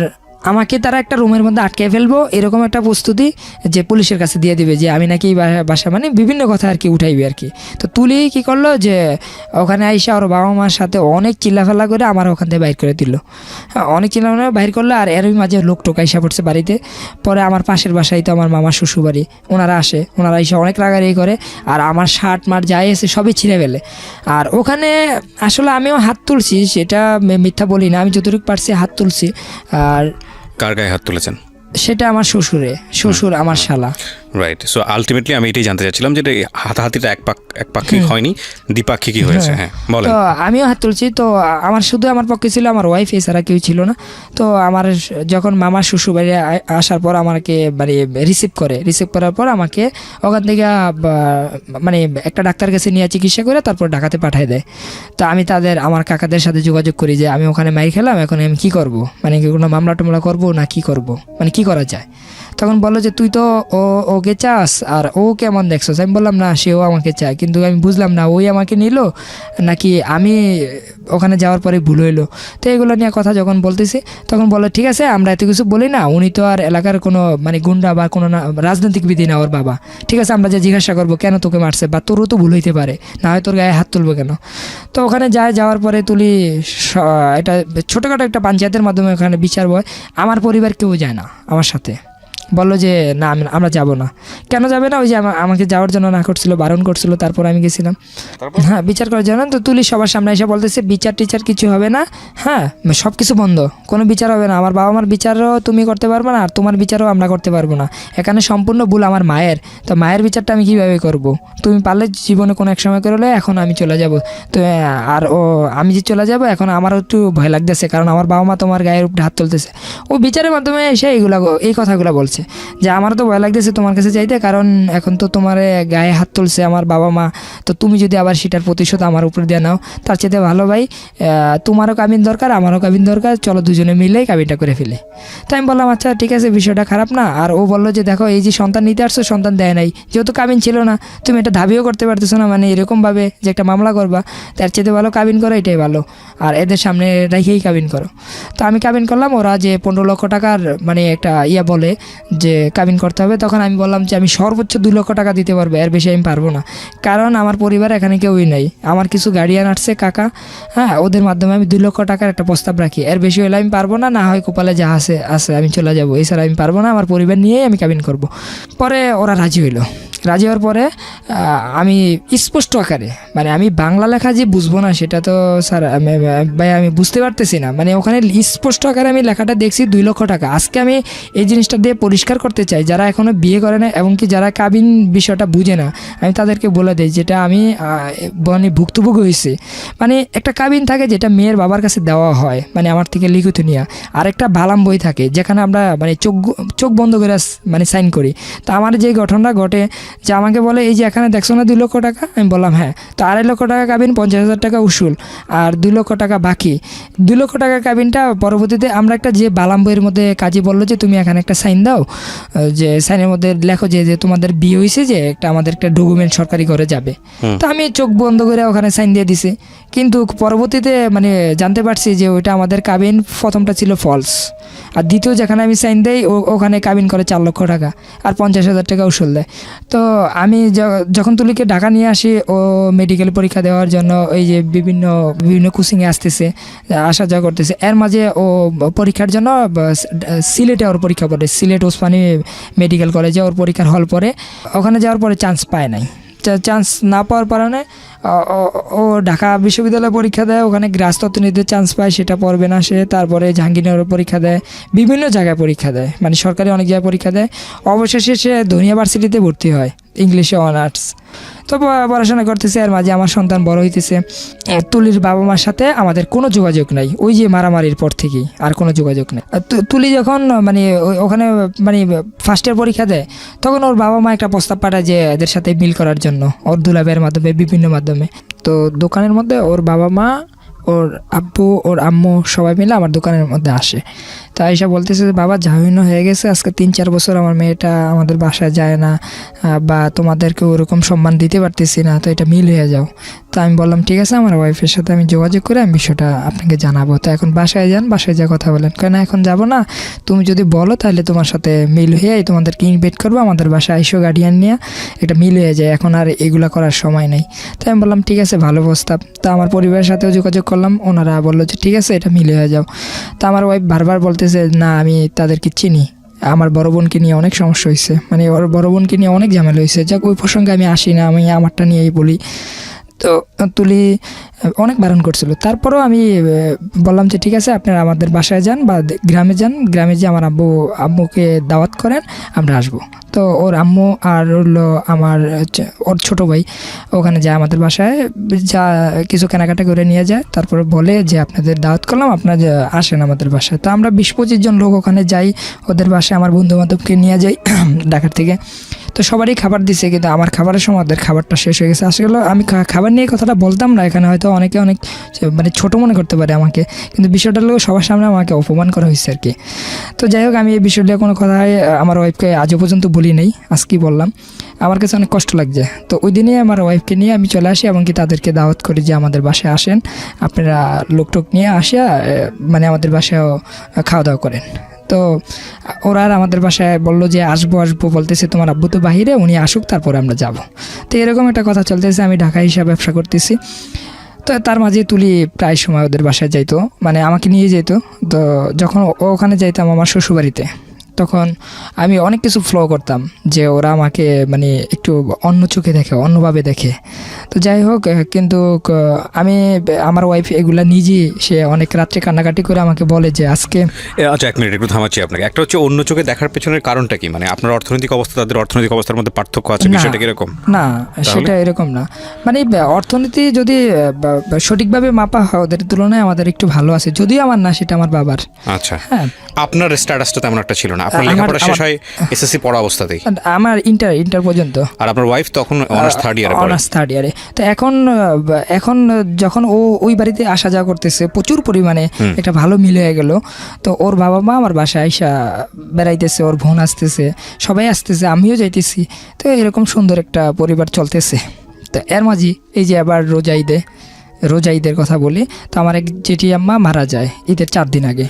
আমাকে তারা একটা রুমের মধ্যে আটকে ফেলবো এরকম একটা প্রস্তুতি যে পুলিশের কাছে দিয়ে দিবে যে আমি নাকি বাসা মানে বিভিন্ন কথা আর কি উঠাইবে আর কি। তো তুলি কী করলো যে ওখানে আইসা ওর বাবা মার সাথে অনেক চিল্লাফেলা করে আমার ওখান থেকে বাইর করে দিল। হ্যাঁ, অনেক চিল্লাফেলা বাইর করলো। আর এরই মাঝে লোক টোকাইসা পড়ছে বাড়িতে। পরে আমার পাশের বাসায় তো আমার মামার শ্বশুর বাড়ি, ওনারা আসে, ওনারা এসে অনেক রাগারাগি করে আর আমার শার্ট মার যাই এসে সবই ছিঁড়ে ফেলে। আর ওখানে আসলে আমিও হাত তুলছি, সেটা মিথ্যা বলি না, আমি যতটুকু পারছি হাত তুলছি। আর কার গায়ে হাত তুলেছেন? সেটা আমার শ্বশুর আমার শালা। রাইট। সো আলটিমেটলি আমি এটাই জানতে চাচ্ছিলাম যে এটা হাতাহাতিটা একপাক্ষিক হয়নি, দ্বিপাক্ষিকই হয়েছে। হ্যাঁ বলেন। তো আমিও হাত তুলছি, তো আমার শুধু আমার পক্ষে ছিল আমার ওয়াইফ, এছাড়া কেউ ছিল না। তো আমার যখন মামার শ্বশুর বাড়ি আসার পর আমাকে মানে রিসিভ করার পর আমাকে ওখান থেকে মানে একটা ডাক্তার কাছে নিয়ে চিকিৎসা করে তারপর ঢাকাতে পাঠিয়ে দেয়। তো আমি আমার কাকাদের সাথে যোগাযোগ করি যে আমি ওখানে মাইর খেলাম, এখন আমি কী করব, মানে কি কোনো মামলা টামলা করবো না কি করব, মানে কি করা যায়। তখন বললো যে তুই তো ওকে চাস আর ও কেমন দেখছস। আমি বললাম না, সেও আমাকে চায়, কিন্তু আমি বুঝলাম না ওই আমাকে নিল নাকি আমি ওখানে যাওয়ার পরে ভুল হইলো। তো এগুলো নিয়ে কথা যখন বলতেছি তখন বললো ঠিক আছে আমরা এত কিছু বলি না, উনি তো আর এলাকার কোনো মানে গুন্ডা বা কোনো রাজনৈতিক বিধি না ওর বাবা, ঠিক আছে আমরা যে জিজ্ঞাসা করবো কেন তোকে মারছে, বা তোরও তো ভুল হইতে পারে, না হয় তোর গায়ে হাত তুলবো কেন। তো ওখানে যাওয়ার পরে এটা ছোটোখাটো একটা পঞ্চায়েতের মাধ্যমে ওখানে বিচার হয়। আমার পরিবার কেউ যায় না আমার সাথে, বললো যে না আমরা যাব না। কেন যাবে না, ওই যে আমাকে যাওয়ার জন্য না করছিল, বারণ করছিল, তারপর আমি গেছিলাম। হ্যাঁ বিচার করার জন্য। তো তুলি সবার সামনে এসে বলতেছে বিচার টিচার কিছু হবে না, হ্যাঁ সব কিছু বন্ধ, কোনো বিচার হবে না, আমার বাবা মার বিচারও তুমি করতে পারবে না আর তোমার বিচারও আমরা করতে পারবো না, এখানে সম্পূর্ণ ভুল আমার মায়ের। তো মায়ের বিচারটা আমি কীভাবে করব, তুমি পারলে জীবনে কোনো এক সময় করলে, এখন আমি চলে যাব। তো আর আমি যে চলে যাব এখন আমারও একটু ভয় লাগতেছে, কারণ আমার বাবা মা তোমার গায়ের উপরে হাত তুলতেছে। ও বিচারের মাধ্যমে এসে এই কথাগুলো বলছে যে আমারও তো ভয় লাগতেছে তোমার কাছে যাইতে, কারণ এখন তো তোমার গায়ে হাত তুলছে আমার বাবা মা, তো তুমি যদি আবার সেটার প্রতিশোধ আমার উপর দিয়ে নাও, তার চেয়ে ভালো ভাই তোমারও কাবিন দরকার আমারও কাবিন দরকার, চলো দুজনে মিলেই কাবিনটা করে ফেলে। তাই আমি বললাম আচ্ছা ঠিক আছে, বিষয়টা খারাপ না। আর ও বললো যে দেখো এই যে সন্তান নিতে আসছো, সন্তান দেয় নাই, যেহেতু কাবিন ছিল না তুমি এটা দাবিও করতে পারতেছো না, মানে এরকমভাবে যে একটা মামলা করবা, তার চেয়ে ভালো কাবিন করো, এটাই ভালো, আর এদের সামনে রেখেই কাবিন করো। তো আমি কাবিন করলাম। ওরা যে 15 লক্ষ টাকার মানে একটা বলে যে কাবিন করতে হবে, তখন আমি বললাম যে আমি সর্বোচ্চ 2 লক্ষ টাকা দিতে পারবো, এর বেশি আমি পারবো না, কারণ আমার পরিবার এখানে কেউই নাই, আমার কিছু গার্ডিয়ান আসছে কাকা, হ্যাঁ ওদের মাধ্যমে আমি 2 লক্ষ টাকার একটা প্রস্তাব রাখি, এর বেশি হলে আমি পারবো না, না হয় কপালে যা আছে আমি চলে যাবো, এছাড়া আমি পারবো না, আমার পরিবার নিয়েই আমি কাবিন করব। পরে ওরা রাজি হইলো। রাজি হওয়ার পরে আমি স্পষ্ট আকারে, মানে আমি বাংলা লেখা যে বুঝবো না সেটা তো স্যার ভাই আমি বুঝতে পারতেছি না, মানে ওখানে স্পষ্ট আকারে আমি লেখাটা দেখছি 2 লক্ষ টাকা। আজকে আমি এই জিনিসটা দিয়ে পরিষ্কার করতে চাই, যারা এখনও বিয়ে করে না এবং কি যারা কাবিন বিষয়টা বুঝে না, আমি তাদেরকে বলে দিই যেটা আমি মানে ভুক্তভোগী হয়েছি। মানে একটা কাবিন থাকে যেটা মেয়ের বাবার কাছে দেওয়া হয়, মানে আমার থেকে লিখিত নিয়ে, আর একটা বালাম বই থাকে যেখানে আমরা মানে চোখ বন্ধ করে মানে সাইন করি। তো আমার যে ঘটনাটা ঘটে যে আমাকে বলে এই যে এখানে দেখছো না 2 লক্ষ টাকা, আমি বললাম হ্যাঁ, তো 2.5 লক্ষ টাকা কাবিন, 50,000 টাকা উসুল, আর 2 লক্ষ টাকা বাকি। 2 লক্ষ টাকা কাবিনটা পরবর্তীতে আমরা একটা যে বালাম বইয়ের মধ্যে কাজী বললো যে তুমি এখানে একটা সাইন দাও, যে সাইনের মধ্যে লেখো যে তোমাদের বিয়ে হয়েছে, যে আমাদের একটা ডকুমেন্ট সরকারি ঘরে যাবে। তো আমি চোখ বন্ধ করে ওখানে সাইন দিয়ে দিছি, কিন্তু পরবর্তীতে মানে জানতে পারছি যে ওইটা আমাদের কাবিন প্রথমটা ছিল ফলস, আর দ্বিতীয় যেখানে আমি সাইন দেই ওখানে কাবিন করে 4 লক্ষ টাকা আর 50,000 টাকা উসুল দেয়। তো আমি যখন তুলিকে ঢাকা নিয়ে আসি ও মেডিকেল পরীক্ষা দেওয়ার জন্য, এই যে বিভিন্ন কোচিংয়ে আসতেছে, আসা যাওয়া করতেছে, এর মাঝে ও পরীক্ষার জন্য সিলেটে ওর পরীক্ষা পড়ে, সিলেট ওসমানী মেডিকেল কলেজে ওর পরীক্ষার হল পরে, ওখানে যাওয়ার পরে চান্স পায় নাই। চান্স না পাওয়ার কারণে ও ঢাকা বিশ্ববিদ্যালয়ে পরীক্ষা দেয়, ওখানে গ্রাসতত্ত্বনীতিতে চান্স পায়, সেটা পড়বে না সে। তারপরে জাহাঙ্গীরনগরে পরীক্ষা দেয়, বিভিন্ন জায়গায় পরীক্ষা দেয়, মানে সরকারি অনেক জায়গায় পরীক্ষা দেয়। অবশেষে সে ধনিয়া ভার্সিটিতে ভর্তি হয়, ইংলিশে অনার্স। তো পড়াশোনা করতেছে, এর মাঝে আমার সন্তান বড় হইতেছে। তুলির বাবা মার সাথে আমাদের কোনো যোগাযোগ নাই, ওই যে মারামারির পর থেকেই আর কোনো যোগাযোগ নেই। তুলি যখন মানে ওখানে মানে ফার্স্ট ইয়ার পরীক্ষা দেয়, তখন ওর বাবা মা একটা প্রস্তাব পাঠায় যে এদের সাথে মিল করার জন্য, ওর দুলাবের মাধ্যমে, বিভিন্ন মাধ্যমে। তো দোকানের মধ্যে ওর বাবা মা, ওর আব্বু, ওর আম্মু সবাই মিলে আমার দোকানের মধ্যে আসে। তা এসে বলতেছে যে বাবা জামিন হয়ে গেছে, আজকে 3-4 বছর আমার মেয়েটা আমাদের বাসায় যায় না, বা তোমাদেরকে ওরকম সম্মান দিতে পারতেছি না, তো এটা মিল হয়ে যাও। তো আমি বললাম ঠিক আছে, আমার ওয়াইফের সাথে আমি যোগাযোগ করে আমি বিষয়টা আপনাকে জানাবো। তো এখন বাসায় যান, বাসায় যা কথা বলেন। কেন এখন যাবো না, তুমি যদি বলো তাহলে তোমার সাথে মিল হয়ে তোমাদেরকে ইনভাইট করবো আমাদের বাসায়, আইসো গার্ডিয়ান নিয়ে, এটা মিল হয়ে যায়, এখন আর এগুলা করার সময় নেই। তো আমি বললাম ঠিক আছে, ভালো প্রস্তাব। তো আমার পরিবারের সাথেও যোগাযোগ করলাম, ওনারা বললো যে ঠিক আছে এটা মিল হয়ে যাও। তো আমার ওয়াইফ বারবার বলতেছে না আমি তাদেরকে চিনি, আমার বড় বোনকে নিয়ে অনেক সমস্যা হয়েছে, মানে ওর বড় বোনকে নিয়ে অনেক ঝামেলা হয়েছে, যাক ওই প্রসঙ্গে আমি আসি না, আমি আমারটা নিয়েই বলি। তো তুলি অনেক বারণ করছিল, তারপরেও আমি বললাম যে ঠিক আছে আপনারা আমাদের বাসায় যান বা গ্রামে যান, গ্রামে যে আমার আম্মুকে দাওয়াত করেন, আমরা আসবো। তো ওর আম্মু আর হলো আমার ওর ছোটো ভাই ওখানে যায় আমাদের বাসায়, যা কিছু কেনাকাটা করে নিয়ে যায়, তারপরে বলে যে আপনাদের দাওয়াত করলাম, আপনারা আসেন আমাদের বাসায়। তো আমরা 20-25 জন লোক ওখানে যাই ওদের বাসায়, আমার বন্ধুবান্ধবকে নিয়ে যাই ঢাকার থেকে। তো সবারই খাবার দিছে, কিন্তু আমার খাবারের সময় ওদের খাবারটা শেষ হয়ে গেছে। আসলে আমি খাবার নিয়ে কথাটা বলতাম না এখানে, হয়তো অনেকে অনেক মানে ছোটো মনে করতে পারে আমাকে, কিন্তু বিষয়টা হলো সবার সামনে আমাকে অপমান করা হয়েছে আর কি। তো যাই হোক, আমি এই বিষয়টা কোনো কথায় আমার ওয়াইফকে আজও পর্যন্ত বলি নেই, আজকেই বললাম। আমার কাছে অনেক কষ্ট লাগছে। তো ওই দিনই আমার ওয়াইফকে নিয়ে আমি চলে আসি, এমনকি তাদেরকে দাওয়াত করি যে আমাদের বাসায় আসেন, আপনারা লোকটোক নিয়ে আসিয়া মানে আমাদের বাসায়ও খাওয়া দাওয়া করেন। তো ওরা আর আমাদের বাসায় বললো যে আসবো বলতেছে, তোমার আব্বু তো বাহিরে, উনি আসুক তারপরে আমরা যাব। তো এরকম একটা কথা চলতেছে, আমি ঢাকা হিসাবে ব্যবসা করতেছি। তো তার মাঝে তুলি প্রায় সময় ওদের বাসায় যাইতো, মানে আমাকে নিয়ে যেত। তো যখন ওখানে যাইতাম আমার শ্বশুরবাড়িতে, তখন আমি অনেক কিছু ফলো করতাম যে ওরা আমাকে মানে একটু অন্য চোখে দেখে, অন্যভাবে দেখে। তো যাই হোক, কিন্তু আমি আমার ওয়াইফ এগুলা নিজেই, সে অনেক রাত্রে কান্নাকাটি করে আমাকে বলে যে আজকে। আচ্ছা, 1 মিনিট একটু থামাচ্ছি আপনাকে। একটা হচ্ছে অন্য চোখে দেখার পেছনের কারণটা কি, মানে আপনার অর্থনৈতিক অবস্থা তাদের অর্থনৈতিক অবস্থার মধ্যে পার্থক্য আছে, বিষয়টা কিরকম? না, সেটা এরকম না। মানে অর্থনীতি যদি সঠিকভাবে মাপা হয় ওদের তুলনায় আমাদের একটু ভালো আছে, যদিও আমার না, সেটা আমার বাবার। আচ্ছা, হ্যাঁ, আপনার স্ট্যাটাসটা তেমন একটা ছিল না, আপনার লেখাপড়া শেষ হয় এসএসসি পড়া অবস্থাতেই, আমার ইন্টার পর্যন্ত। আর আপনার ওয়াইফ তখন অনার্স থার্ড ইয়ারে পড়ে। অনার্স থার্ড ইয়ারে। তো এখন যখন ও ওই বাড়িতে আসা যাওয়া করতেছে প্রচুর পরিমাণে, একটা ভালো মিল হয়ে গেল। তো ওর বাবা মা আমার বাসায় আইসা বেড়াইতেছে, ওর বোন আসতেছে, সবাই আসতেছে, আমিও যাইতেছি। তো এরকম সুন্দর একটা পরিবার চলতেছে। তো এর মাঝে এই যে আবার রোজা ঈদের কথা বলি, তো আমার এক জেঠি আম্মা মারা যায় ঈদের 4 দিন আগে।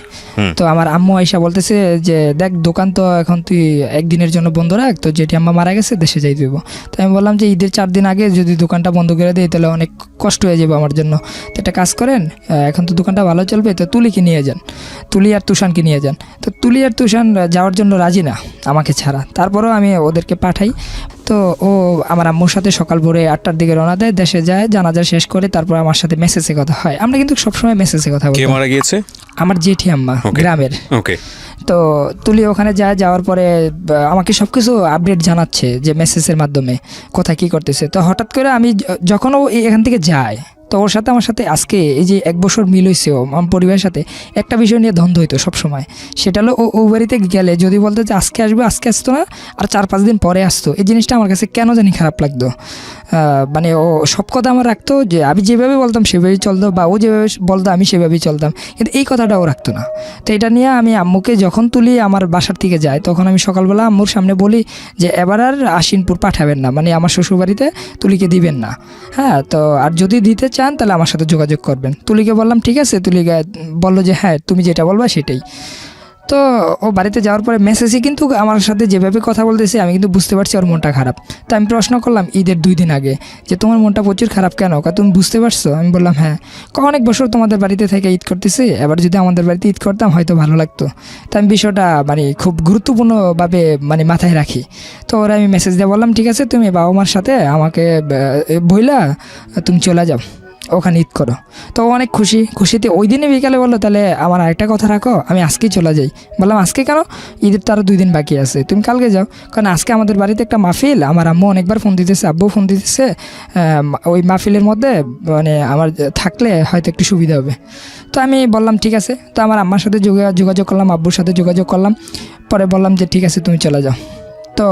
তো আমার আম্মু আইসা বলতেছে যে দেখ, দোকান তো এখন তুই একদিনের জন্য বন্ধ রাখ, তো জেঠি আম্মা মারা গেছে, দেশে যাই দেবো। তো আমি বললাম যে ঈদের 4 দিন আগে যদি দোকানটা বন্ধ করে দিই তাহলে অনেক কষ্ট হয়ে যাবে আমার জন্য। তো একটা কাজ করেন, এখন তো দোকানটা ভালো চলবে, তো তুলিকে নিয়ে যান, তুলি আর তুষানকে নিয়ে যান। তো তুলি আর তুষান যাওয়ার জন্য রাজি না আমাকে ছাড়া, তারপরেও আমি ওদেরকে পাঠাই। তো ও আমার আম্মুর সাথে সকাল ভোরে 8টার দিকে রওনা দেয়, দেশে যায়, জানাজা শেষ করে তারপর আমার সাথে মেসেজে কথা হয়। আমরা কিন্তু সবসময় মেসেজে কথা বলি। কে মারা গিয়েছে? আমার জেঠি আম্মা, গ্রামের। ওকে। তো তুলি ওখানে যাওয়ার পরে আমাকে সব কিছু আপডেট জানাচ্ছে যে মেসেজের মাধ্যমে কোথায় কী করতেছে। তো হঠাৎ করে আমি যখন ও এখান থেকে যায়, তো ওর সাথে আমার সাথে আজকে এই যে 1 বছর মিল হয়েছে, আমার পরিবারের সাথে একটা বিষয় নিয়ে দ্বন্দ্ব হইতো সবসময়। সেটা হলো ও বাড়িতে গেলে যদি বলতো যে আজকে আসবো, আজকে আসতো না, আর 4-5 দিন পরে আসতো। এই জিনিসটা আমার কাছে কেন জানি খারাপ লাগতো। মানে ও সব কথা আমার রাখতো, যে আমি যেভাবে বলতাম সেভাবেই চলতো, বা ও যেভাবে বলতো আমি সেভাবেই চলতাম, কিন্তু এই কথাটা ও রাখতো না। তো এটা নিয়ে আমি আম্মুকে যখন তুলি আমার বাসার থেকে যায়, তখন আমি সকালবেলা আম্মুর সামনে বলি যে এবার আর আশিনপুর পাঠাবেন না, মানে আমার শ্বশুরবাড়িতে তুলিকে দিবেন না। হ্যাঁ, তো আর যদি দিতে চান তাহলে আমার সাথে যোগাযোগ করবেন। তুলিকে বললাম ঠিক আছে, তুলিকে বললো যে হ্যাঁ তুমি যেটা বলবা সেটাই। তো ও বাড়িতে যাওয়ার পরে মেসেজে কিন্তু আমার সাথে যেভাবে কথা বলতেছে আমি কিন্তু বুঝতে পারছি ওর মনটা খারাপ। তো আমি প্রশ্ন করলাম ঈদের 2 দিন আগে যে তোমার মনটা প্রচুর খারাপ কেন, তুমি বুঝতে পারছো? আমি বললাম হ্যাঁ। অনেক বছর তোমাদের বাড়িতে থেকে ঈদ করতেছি, এবার যদি আমাদের বাড়িতে ঈদ করতাম হয়তো ভালো লাগতো। তো আমি বিষয়টা মানে খুব গুরুত্বপূর্ণভাবে মানে মাথায় রাখি। তো ওরা আমি মেসেজ দিয়ে বললাম ঠিক আছে, তুমি বাবা মার সাথে আমাকে বইলা তুমি চলে যাও, ওখানে ঈদ করো। তো অনেক খুশিতে ওই দিনে বিকালে বললো তাহলে আমার আরেকটা কথা রাখো, আমি আজকেই চলে যাই। বললাম আজকে কেন? ঈদের তো আরও 2 দিন বাকি আছে, তুমি কালকে যাও। কারণ আজকে আমাদের বাড়িতে একটা মাহফিল, আমার আম্মু অনেকবার ফোন দিতেছে, আব্বু ফোন দিতেছে, ওই মাহফিলের মধ্যে মানে আমার থাকলে হয়তো একটু সুবিধা হবে। তো আমি বললাম ঠিক আছে। তো আমার আম্মার সাথে যোগাযোগ করলাম, আব্বুর সাথে যোগাযোগ করলাম, পরে বললাম যে ঠিক আছে তুমি চলে যাও। তো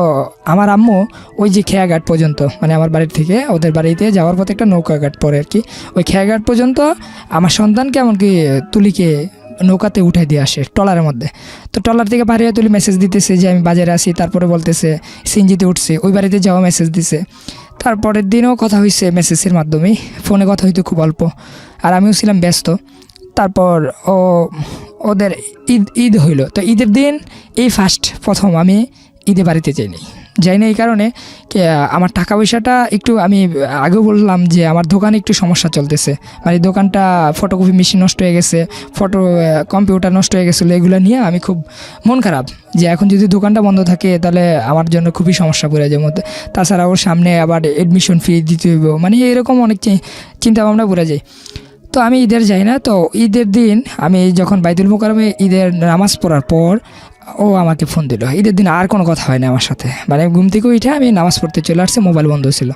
আমার আম্মু ওই যে খেয়াঘাট পর্যন্ত, মানে আমার বাড়ির থেকে ওদের বাড়িতে যাওয়ার পথে একটা নৌকাঘাট পড়ে আর কি, ওই খেয়াঘাট পর্যন্ত আমার সন্তানকে এমনকি তুলিকে নৌকাতে উঠাই দিয়ে আসে ট্রলারের মধ্যে। তো ট্রলার থেকে বাইরে তুলি মেসেজ দিতেছে যে আমি বাজারে আসি, তারপরে বলতেছে সিএনজিতে উঠছি, ওই বাড়িতে যাওয়া মেসেজ দিছে। তারপরের দিনও কথা হয়েছে মেসেজের মাধ্যমেই, ফোনে কথা হইতো খুব অল্প, আর আমিও ছিলাম ব্যস্ত। তারপর ওদের ঈদ হইলো। তো ঈদের দিন এই প্রথম আমি ঈদে বাড়িতে যাইনি। যাই না এই কারণে আমার টাকা পয়সাটা একটু আমি আগেও বললাম যে আমার দোকানে একটু সমস্যা চলতেছে, মানে দোকানটা ফটোকপি মেশিন নষ্ট হয়ে গেছে, কম্পিউটার নষ্ট হয়ে গেছিলো, এগুলো নিয়ে আমি খুব মন খারাপ যে এখন যদি দোকানটা বন্ধ থাকে তাহলে আমার জন্য খুবই সমস্যা পড়ে যায় মধ্যে। তাছাড়া ওর সামনে আবার এডমিশন ফি দিতে হইব, মানে এরকম অনেক চিন্তা ভাবনা পড়ে যায়। তো আমি ঈদের যাই না, তো ঈদের দিন আমি যখন বাইতুল মোকাররমে ঈদের নামাজ পড়ার পর ও আমাকে ফোন দিল। ঈদের দিন আর কোনো কথা হয় না আমার সাথে, মানে ঘুম থেকে উঠে আমি নামাজ পড়তে চলে আসছি, মোবাইল বন্ধ ছিল।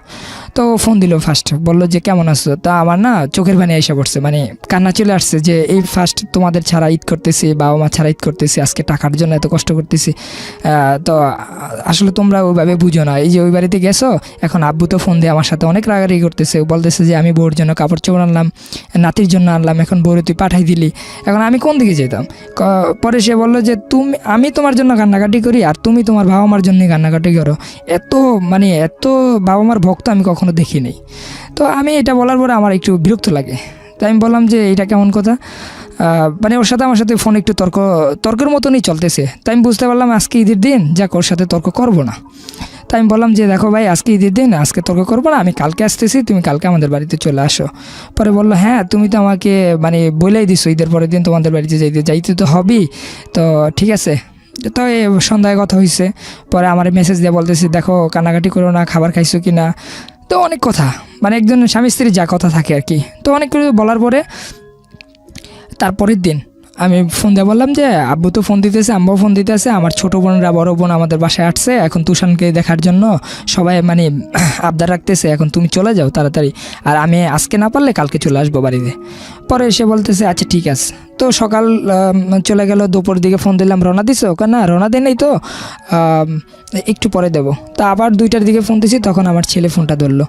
তো ফোন দিল ফার্স্ট, বললো যে কেমন আছো। তা আমার না চোখের পানি এসে পড়ছে, মানে কান্না চলে আসছে যে এই ফার্স্ট তোমাদের ছাড়া ঈদ করতেছি, বাবা মা ছাড়া ঈদ করতেছি, আজকে টাকার জন্য এত কষ্ট করতেছি। তো আসলে তোমরা ওইভাবে বুঝো না, এই যে ওই বাড়িতে গেছো, এখন আব্বু তো ফোন দিয়ে আমার সাথে অনেক রাগারাগি করতেছে, বলতেছে যে আমি বউর জন্য কাপড় চোপড় আনলাম, নাতির জন্য আনলাম, এখন বউরে তুই পাঠাই দিলি, এখন আমি কোন দিকে যেতাম। পরে সে বললো যে আমি তোমার জন্য কান্নাকাটি করি আর তুমি তোমার বাবা মার জন্যই কান্নাকাটি করো, এত বাবা মার ভক্ত আমি কখনো দেখিনি। তো আমি এটা বলার পরে আমার একটু বিরক্ত লাগে। তাই আমি বললাম যে এটা কেমন কথা, মানে ওর সাথে আমার সাথে ফোন একটু তর্কের মতনই চলতেছে। তাই আমি বুঝতে পারলাম আজকে ঈদের দিন, যাক ওর সাথে তর্ক করবো না। তাই আমি বললাম যে দেখো ভাই, আজকে ঈদের দিন, আজকে তর্ক করবো না, আমি কালকে আসতেছি, তুমি কালকে আমাদের বাড়িতে চলে আসো। পরে বললো হ্যাঁ তুমি তো আমাকে মানে বলেই দিছো ঈদের পরের দিন তোমাদের বাড়িতে যাইতে তো হবেই, তো ঠিক আছে। তো এই সন্ধ্যায় কথা হয়েছে, পরে আমার মেসেজ দিয়ে বলতেছি দেখো কান্নাকাটি করো না, খাবার খাইছো কি না, তো অনেক কথা, মানে একজন স্বামী স্ত্রীর যা কথা থাকে আর কি। তো অনেক কিছু বলার পরে তারপরের দিন আমি ফোন দিয়ে বললাম যে আব্বু তো ফোন দিতেছে, আম্মাও ফোন দিতেছে, আমার ছোটো বোনরা বড় বোন আমাদের বাসায় আসছে এখন তুষানকে দেখার জন্য, সবাই মানে আবদার রাখতেছে, এখন তুমি চলে যাও তাড়াতাড়ি, আর আমি আজকে না পারলে কালকে চলে আসবো বাড়িতে। পরে এসে বলতেছে আচ্ছা ঠিক আছে। তো সকাল চলে গেল, দুপুর দিকে ফোন দিলাম রওনা দিছো, না রওনা দেয় নাই তো, একটু পরে দেবো। তা আবার 2টার দিকে ফোন দিছি, তখন আমার ছেলে ফোনটা ধরলো।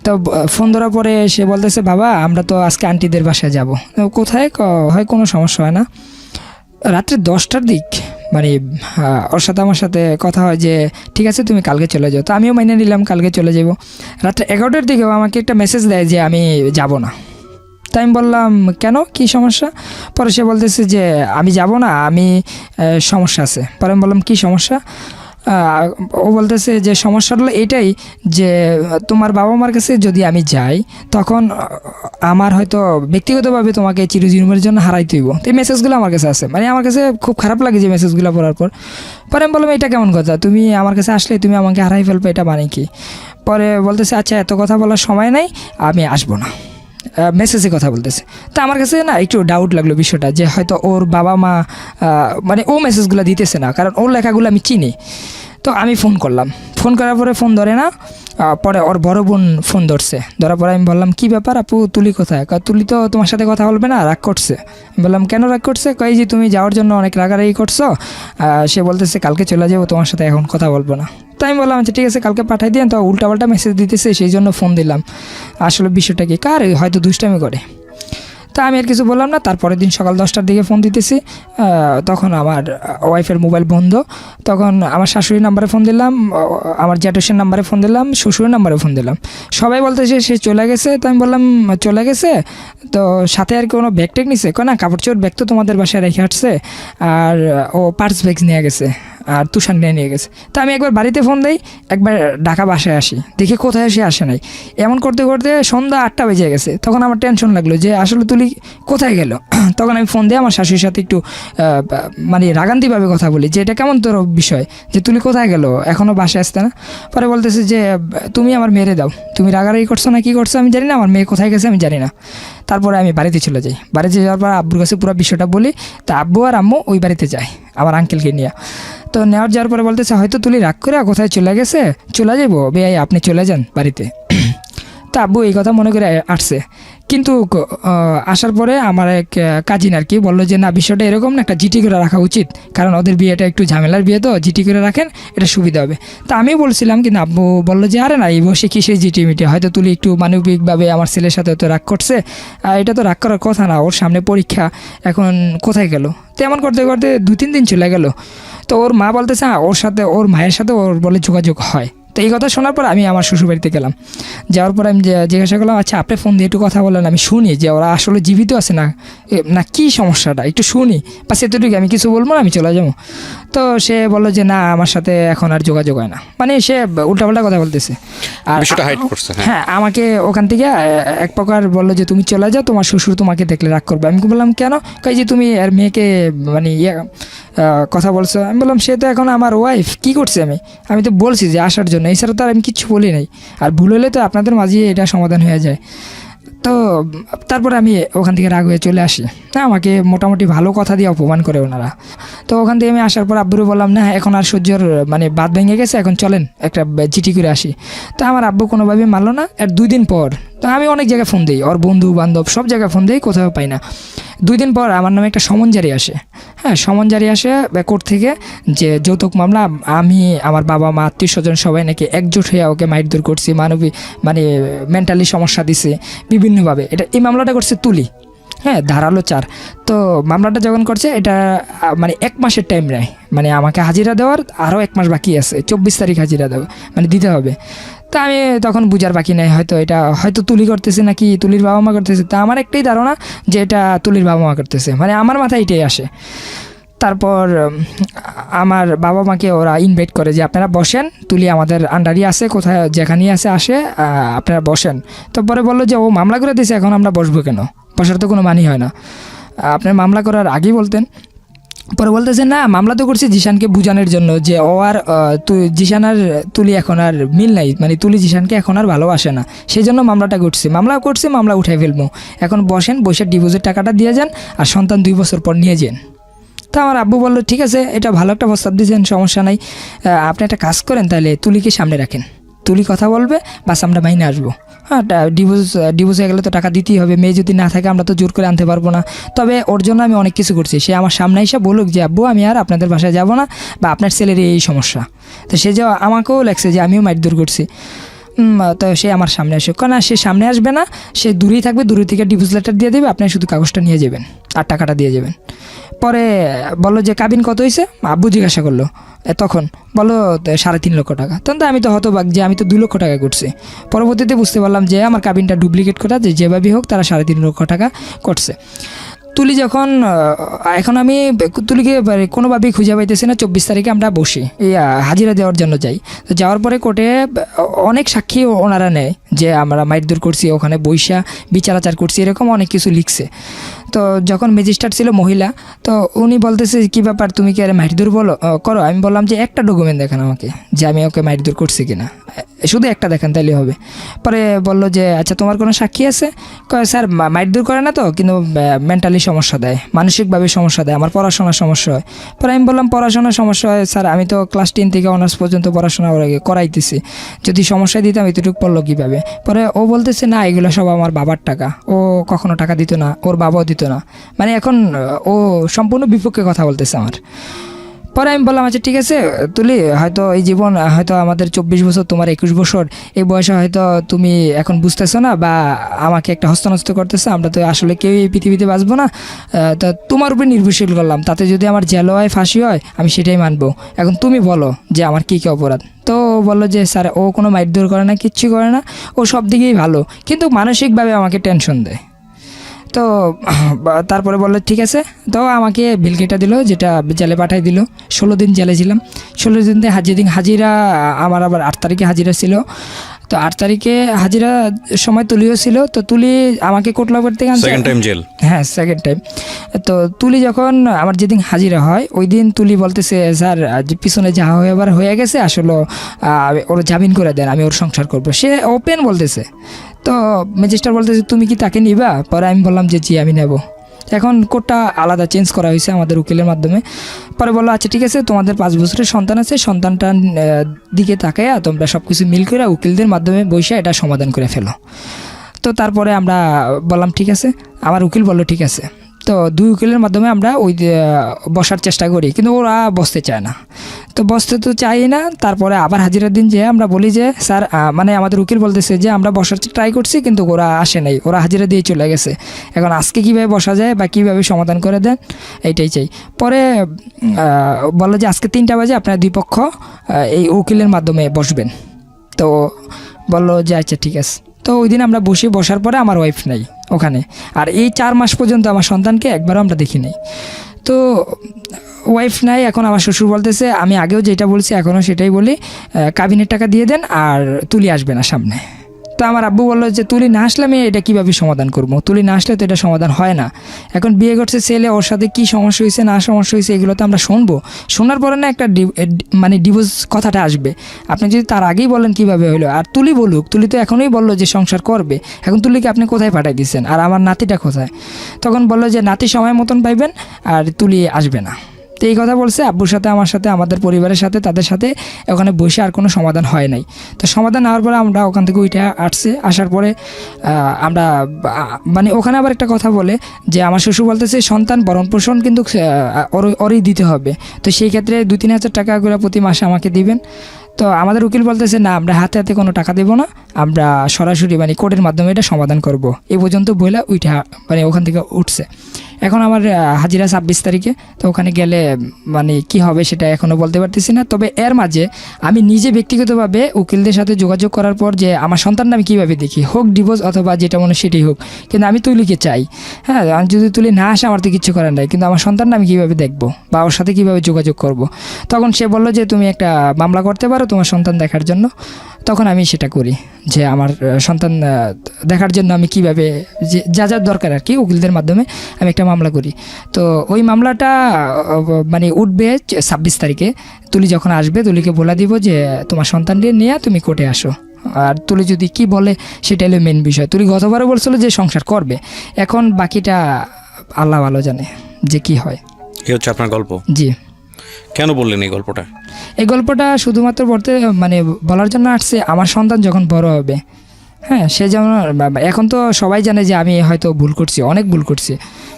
তো ফোন ধরার পরে সে বলতেছে বাবা আমরা তো আজকে আন্টিদের বাসায় যাব। কোথায়? হয় কোনো সমস্যা হয় না। রাত্রে 10টার দিক, মানে ওর সাথে আমার সাথে কথা হয় যে ঠিক আছে তুমি কালকে চলে যাও। তো আমিও মাইনে নিলাম কালকে চলে যাব। রাত্রে 11টার দিকেও আমাকে একটা মেসেজ দেয় যে আমি যাব না। তাই আমি বললাম কেন, কি সমস্যা? পরে সে বলতেছে যে আমি যাব না, আমি সমস্যা আছে। পরে আমি বললাম কী সমস্যা? ও বলতেছে যে সমস্যা হলো এটাই যে তোমার বাবা মার কাছে যদি আমি যাই তখন আমার হয়তো ব্যক্তিগতভাবে তোমাকে চিরজীবনের জন্য হারাইতে হইব। তো এই মেসেজগুলো আমার কাছে আছে, মানে আমার কাছে খুব খারাপ লাগে যে মেসেজগুলো পড়ার পর। পরে আমি বললাম এটা কেমন কথা, তুমি আমার কাছে আসলে তুমি আমাকে হারাই ফেলবে, এটা মানে কি? পরে বলতেছে আচ্ছা এত কথা বলার সময় নাই, আমি আসবো না। মেসেজে কথা বলতেছে। তো আমার কাছে না একটু ডাউট লাগলো বিষয়টা, যে হয়তো ওর বাবা মা মানে ও মেসেজগুলো দিতেছে না, কারণ ওর লেখাগুলো আমি চিনি। তো আমি ফোন করলাম, ফোন করার পরে ফোন ধরে না। পরে ওর বড় বোন ফোন ধরছে, ধরার পরে আমি বললাম কী ব্যাপার আপু, তুলি কোথায়? তুলি তো তোমার সাথে কথা বলবে না, রাগ করছে। আমি বললাম কেন রাগ করছে? কই যে তুমি যাওয়ার জন্য অনেক রাগারাগি করছো, সে বলতেছে কালকে চলে যাবো, তোমার সাথে এখন কথা বলবো না। তাই আমি বললাম আচ্ছা ঠিক আছে কালকে পাঠাই দিন। তো উল্টাপাল্টা মেসেজ দিতেছে, সেই জন্য ফোন দিলাম। আসলে বিষয়টা কি, কার হয়তো দুষ্টামি করে। তা আমি আর কিছু বললাম না। তারপরের দিন সকাল 10টার দিকে ফোন দিতেছি, তখন আমার ওয়াইফের মোবাইল বন্ধ। তখন আমার শাশুড়ির নাম্বারে ফোন দিলাম, আমার জ্যাঠুসের নাম্বারে ফোন দিলাম, শ্বশুরের নাম্বারে ফোন দিলাম। সবাই বলতেছে সে চলে গেছে। তো আমি বললাম চলে গেছে তো সাথে আর কোনো ব্যাগ টেক নিছে? না কাপড় চোপড় ব্যাগ তো তোমাদের বাসায় রেখে আসছে, আর ও পার্স ব্যাগ নিয়ে গেছে, আর তুষার নিয়ে গেছে। তো আমি একবার বাড়িতে ফোন দিই, একবার ঢাকা বাসায় আসি, দেখি কোথায় সে আসে নাই। এমন করতে করতে সন্ধ্যা 8টা বেজে গেছে। তখন আমার টেনশন লাগলো যে আসলে তুলি কোথায় গেল। তখন আমি ফোন দিয়ে আমার শাশুড়ির সাথে একটু মানে রাগান্তিভাবে কথা বলি যে এটা কেমন তোর বিষয়, যে তুলি কোথায় গেল, এখনও বাসায় আসতে না? পরে বলতেছে যে তুমি আমার মেরে দাও, তুমি রাগারাগি করছো না কি করছো আমি জানি না, আমার মেয়ে কোথায় গেছে আমি জানি না। তারপরে আমি বাড়িতে চলে যাই। বাড়িতে যাওয়ার পর আব্বুর কাছে পুরো বিষয়টা বলি। তা আব্বু আর আম্মু ওই বাড়িতে যায় আমার আঙ্কেলকে নিয়ে। তো যাওয়ার পরে বলতেছে হয়তো তুলি রাগ করে কোথায় চলে গেছে, চলে যাবো বেয়াই, আপনি চলে যান বাড়িতে। তা আব্বু এই কথা মনে করে আসছে। কিন্তু আসার পরে আমার এক কাজিন আর কি বললো যে না বিষয়টা এরকম না, একটা জিটি করে রাখা উচিত, কারণ ওদের বিয়েটা একটু ঝামেলার বিয়ে, তো জিটি করে রাখেন, এটা সুবিধা হবে। তা আমি বলছিলাম, কিন্তু আব্বু বললো যে আরে না এই বসে কিসের জিটি মিটি, হয়তো তুলি একটু মানবিকভাবে আমার ছেলের সাথে তো রাগ করছে, এটা তো রাগ করার কথা না, ওর সামনে পরীক্ষা, এখন কোথায় গেল। তেমন করতে করতে 2-3 দিন চলে গেল। তো ওর মা বলতেছে ওর সাথে, ওর মায়ের সাথে ওর বলে যোগাযোগ হয়। তো এই কথা শোনার পর আমি আমার শ্বশুরবাড়িতে গেলাম। যাওয়ার পর আমি জিজ্ঞাসা করলাম আচ্ছা আপনি ফোন দিয়ে একটু কথা বললেন, আমি শুনি যে ওরা আসলে জীবিত আছে না না কি সমস্যাটা একটু শুনি, বাস এতটুকু, আমি কিছু বলবো না, আমি চলে যাবো। তো সে বললো যে না আমার সাথে এখন আর যোগাযোগ হয় না, মানে সে উল্টাপাল্টা কথা বলতেছে। আর বিষয়টা হাইড করছে, হ্যাঁ। হ্যাঁ আমাকে ওখান থেকে এক প্রকার বললো যে তুমি চলে যাও, তোমার শ্বশুর তোমাকে দেখলে রাগ করবে। আমি বললাম কেন? কই যে তুমি আর মেয়েকে মানে কথা বলছো। আমি বললাম সে তো এখন আমার ওয়াইফ, কি করছি আমি তো বলছি যে আসার জন্য, এছাড়া তো আর আমি কিচ্ছু বলি নাই। আর ভুল হলে তো আপনাদের মাঝে এটা সমাধান হয়ে যায়। তো তারপরে আমি ওখান থেকে রাগ হয়ে চলে আসি। হ্যাঁ আমাকে মোটামুটি ভালো কথা দিয়ে অপমান করে ওনারা। তো ওখান থেকে আমি আসার পর আব্বুরে বললাম না এখন আর সহ্যর মানে বাদ ভেঙে গেছে, এখন চলেন একটা চিঠি করে আসি। তো আমার আব্বু কোনোভাবেই মানলো না। আর 2 দিন পর তো আমি অনেক জায়গায় ফোন দিই, ওর বন্ধু বান্ধব সব জায়গায় ফোন দিই, কোথাও পাই না। 2 দিন পর আমার নামে একটা সমন জারি আসে। হ্যাঁ সমন জারি আসে কোর্ট থেকে, যে যৌতুক মামলা, আমি আমার বাবা মা আত্মীয় স্বজন সবাই নাকি একজোট হয়ে ওকে মারধর করছি, মানবিক মানে মেন্টালি সমস্যা দিছে বিভিন্নভাবে। এই মামলাটা করছে তুলি, হ্যাঁ ধারালো 4। তো মামলাটা যখন করছে এটা মানে 1 মাসের টাইম নেয়, মানে আমাকে হাজিরা দেওয়ার আরও 1 মাস বাকি আছে, 24 তারিখ হাজিরা দেওয়া মানে দিতে হবে। তা আমি তখন বুঝার বাকি নাই, হয়তো এটা হয়তো তুলি করতেছে নাকি তুলির বাবা মা করতেছে। তা আমার একটাই ধারণা যে এটা তুলির বাবা মা করতেছে, মানে আমার মাথায় এটাই আসে। তারপর আমার বাবা মাকে ওরা ইনভাইট করে যে আপনারা বসেন, তুলি আমাদের আন্ডারই আছে, কোথায় যেখানেই আছে আসে, আপনারা বসেন। তারপরে বললো যে ও মামলা করে দিয়েছে, এখন আমরা বসবো কেন, বসার তো কোনো মানি হয় না, আপনার মামলা করার আগেই বলতেন। পরে বলতেছে না মামলা তো করছি জিশানকে বোঝানোর জন্য যে ও আর জিশান আর তুলি এখন আর মিল নাই, মানে তুলি জিশানকে এখন আর ভালোবাসে না, সেই জন্য মামলাটা করছি, মামলা উঠাই ফেলবো। এখন বসেন, বসে ডিভোর্সের টাকাটা দিয়ে যান, আর সন্তান 2 বছর পর নিয়ে যান। তা আমার আব্বু বললো ঠিক আছে, এটা ভালো একটা প্রস্তাব দিয়েছেন, সমস্যা নাই, আপনি একটা কাজ করেন তাহলে তুলিকে সামনে রাখেন, তুলি কথা বলবে, বাস আমরা মাইনে আসবো। হ্যাঁ ডিভোর্স হয়ে গেলে তো টাকা দিতেই হবে, মেয়ে যদি না থাকে আমরা তো জোর করে আনতে পারবো না। তবে ওর জন্য আমি অনেক কিছু করছি, সে আমার সামনে এসে বলুক যে আব্বু আমি আর আপনাদের বাসায় যাব না, বা আপনার ছেলের এই সমস্যা। তো সে যে আমাকেও লাগছে যে আমিও মারধর করছি। তো সে আমার সামনে আসে, না সে সামনে আসবে না, সে দূরেই থাকবে, দূরে থেকে ডিভোর্স লেটার দিয়ে দেবে, আপনি শুধু কাগজটা নিয়ে যাবেন আর টাকাটা দিয়ে যাবেন। পরে বললো যে কাবিন কত হয়েছে, আব্বু জিজ্ঞাসা করলো, তখন বলো 3.5 লক্ষ টাকা। তখন তো আমি তো হতবাক যে আমি তো 2 লক্ষ টাকা করছি। পরবর্তীতে বুঝতে পারলাম যে আমার কাবিনটা ডুপ্লিকেট করা, যে যেভাবেই হোক তারা 3.5 লক্ষ টাকা করছে। তুলি যখন এখন আমি তুলিকে কোনোভাবেই খুঁজে পাইতেছি না। 24 তারিখে আমরা বসি, এই হাজিরা দেওয়ার জন্য যাই। তো যাওয়ার পরে কোর্টে অনেক সাক্ষী ওনারা নেয় যে আমরা মারধর করছি, ওখানে বৈশা বিচার আচার করছি, এরকম অনেক কিছু লিখছে। তো যখন ম্যাজিস্ট্রেট ছিল মহিলা, তো উনি বলতেছে কী ব্যাপার, তুমি কি আরে মারধর করো? আমি বললাম যে একটা ডকুমেন্ট দেখান আমাকে যে আমি ওকে মারধর করছি কিনা, শুধু একটা দেখান তাহলে হবে। পরে বললো যে আচ্ছা তোমার কোনো সাক্ষী আছে? কয় স্যার মারধর করে না তো, কিন্তু মেন্টালি সমস্যা দেয়, মানসিকভাবে সমস্যা দেয়, আমার পড়াশোনার সমস্যা হয়। পরে আমি বললাম পড়াশোনার সমস্যা হয় স্যার, আমি তো ক্লাস 10 থেকে অনার্স পর্যন্ত পড়াশোনা করাইতেছি, যদি সমস্যা দিতাম এতটুকু পড়লো কীভাবে? পরে ও বলতেছে না এগুলো সব আমার বাবার টাকা, ও কখনো টাকা দিত না, ওর বাবাও দিত না, মানে এখন ও সম্পূর্ণ বিপক্ষে কথা বলতেছে আমার। পরে আমি বললাম আচ্ছা ঠিক আছে তুলি, হয়তো এই জীবন হয়তো আমাদের 24 বছর, তোমার 21 বছর, এই বয়সে হয়তো তুমি এখন বুঝতেছো না বা আমাকে একটা হস্তনস্ত করতেছো, আমরা তো আসলে কেউ এই পৃথিবীতে বাঁচবো না, তা তোমার উপরে নির্ভরশীল করলাম, তাতে যদি আমার জেল হয় ফাঁসি হয় আমি সেটাই মানবো, এখন তুমি বলো যে আমার কী কী অপরাধ। তো বললো যে স্যার ও কোনো মারধর করে না, কিচ্ছু করে না, ও সব দিকেই ভালো, কিন্তু মানসিকভাবে আমাকে টেনশন দেয়। তো তারপরে বললো ঠিক আছে, তো আমাকে বিল কেটে দিল, যেটা জেলে পাঠাই দিল। 16 দিন জেলে ছিলাম। 16 দিন যেদিন হাজিরা, আমার আবার 8 তারিখে হাজিরা ছিল। তো 8 তারিখে হাজিরা সময় তুলিও ছিল। তো তুলি আমাকে কোটলাপুর থেকে আনছে, সেকেন্ড টাইম জেল। হ্যাঁ সেকেন্ড টাইম। তো তুলি যখন আমার যেদিন হাজিরা হয় ওই দিন তুলি বলতেছে স্যার পিছনে যা হয়ে গেছে আসলে ওর জামিন করে দেন, আমি ওর সংসার করবো, সে ওপেন বলতেছে। তো ম্যাজিস্ট্রেট বলতেছে তুমি কি তাকে নিবা? পরে আমি বললাম যে জি আমি নেব। এখন কোর্টটা আলাদা চেঞ্জ করা হয়েছে আমাদের উকিলের মাধ্যমে। পরে বললো আচ্ছা ঠিক আছে, তোমাদের 5 বছরের সন্তান আছে, সন্তানটার দিকে তাকাইয়া তোমরা সব কিছু মিল করে উকিলদের মাধ্যমে বসে এটা সমাধান করে ফেলো। তো তারপরে আমরা বললাম ঠিক আছে, আমার উকিল বললো ঠিক আছে। তো 2 উকিলের মাধ্যমে আমরা ওই বসার চেষ্টা করি, কিন্তু ওরা বসতে চায় না। তো বসতে তো চাই না। তারপরে আবার হাজিরার দিন যে আমরা বলি যে স্যার, মানে আমাদের উকিল বলতেছে যে আমরা বসার ট্রাই করছি কিন্তু ওরা আসে নাই, ওরা হাজিরা দিয়ে চলে গেছে, এখন আজকে কীভাবে বসা যায় বা কীভাবে সমাধান করে দেন এইটাই চাই। পরে বললো যে আজকে 3টা বাজে আপনারা 2 পক্ষ এই উকিলের মাধ্যমে বসবেন। তো বললো যে আচ্ছা ঠিক আছে। তো ওই দিন আমরা বসার পরে আমার ওয়াইফ নাই ওখানে, আর এই 4 মাস পর্যন্ত আমার সন্তানকে একবারও আমরা দেখি নাই। তো ওয়াইফ নাই, এখন আমার শ্বশুর বলতেছে, আমি আগেও যেটা বলছি এখনও সেটাই বলি, কাবিনের টাকা দিয়ে দেন আর তুলি আসবে না সামনে। তো আমার আব্বু বললো যে তুলি না আসলে আমি এটা কীভাবে সমাধান করবো, তুলি না আসলে তো এটা সমাধান হয় না। এখন বিয়ে করছে ছেলে, ওর সাথে কী সমস্যা হয়েছে না সমস্যা হয়েছে এগুলো তো আমরা শুনবো, শোনার পরে না একটা মানে ডিভোর্স কথাটা আসবে। আপনি যদি তার আগেই বলেন কীভাবে হলো, আর তুলি বলুক, তুলি তো এখনই বললো যে সংসার করবে, এখন তুলিকে আপনি কোথায় পাঠাই দিচ্ছেন আর আমার নাতিটা কোথায়? তখন বললো যে নাতি সময় মতন পাইবেন আর তুলি আসবে না। তো এই কথা বলছে আব্বুর সাথে, আমার সাথে, আমাদের পরিবারের সাথে, তাদের সাথে ওখানে বসে আর কোনো সমাধান হয় নাই। তো সমাধান হওয়ার পরে আমরা ওখান থেকে উঠে আসার পরে আমরা মানে ওখানে আবার একটা কথা বলে যে আমার শ্বশুর বলতেছে সন্তান ভরণ পোষণ কিন্তু ওরই দিতে হবে, তো সেই ক্ষেত্রে 2-3 হাজার টাকা করে প্রতি মাসে আমাকে দিবেন। তো আমাদের উকিল বলতেছে না, আমরা হাতে হাতে কোনো টাকা দেবো না, আমরা সরাসরি মানে কোর্টের মাধ্যমে এটা সমাধান করব। এই পর্যন্ত বইলা উঠে মানে ওখান থেকে উঠছে। এখন আমার হাজিরা 26 তারিখে, তো ওখানে গেলে মানে কি হবে সেটা এখনও বলতে পারতেছি না। তবে এর মাঝে আমি নিজে ব্যক্তিগতভাবে উকিলদের সাথে যোগাযোগ করার পর যে আমার সন্তানটা আমি কীভাবে দেখি, হোক ডিভোর্স অথবা যেটা মনে সেটাই হোক, কিন্তু আমি তুলিকে চাই। হ্যাঁ, আমি যদি তুলি না আসে আমার তো কিছু করার নাই, কিন্তু আমার সন্তানটা আমি কীভাবে দেখবো বা ওর সাথে কীভাবে যোগাযোগ করব। তখন সে বললো যে তুমি একটা মামলা করতে পারো তোমার সন্তান দেখার জন্য। তখন আমি সেটা করি যে আমার সন্তান দেখার জন্য আমি কিভাবে যে যা যা দরকার আর কি উকিলদের মাধ্যমে আমি একটা মামলা করি। তো ওই মামলাটা মানে উঠবে 26 তারিখে। তুলি যখন আসবে তুলিকে বলে দিব যে তোমার সন্তানকে নিয়ে তুমি কোর্টে আসো, আর তুলি যদি কি বলে সেটা হলো মেন বিষয়। তুলি গতবারও বলছিল যে সংসার করবে, এখন বাকিটা আল্লাহ ভালো জানে যে কি হয়। এই হচ্ছে আপনার গল্প। জি। কেন বললেন এই গল্পটা? এই গল্পটা শুধুমাত্র মানে বলার জন্য আসছে আমার সন্তান যখন বড় হবে, হ্যাঁ, সে যেমন এখন তো সবাই জানে যে আমি হয়তো ভুল করছি, অনেক ভুল করছি,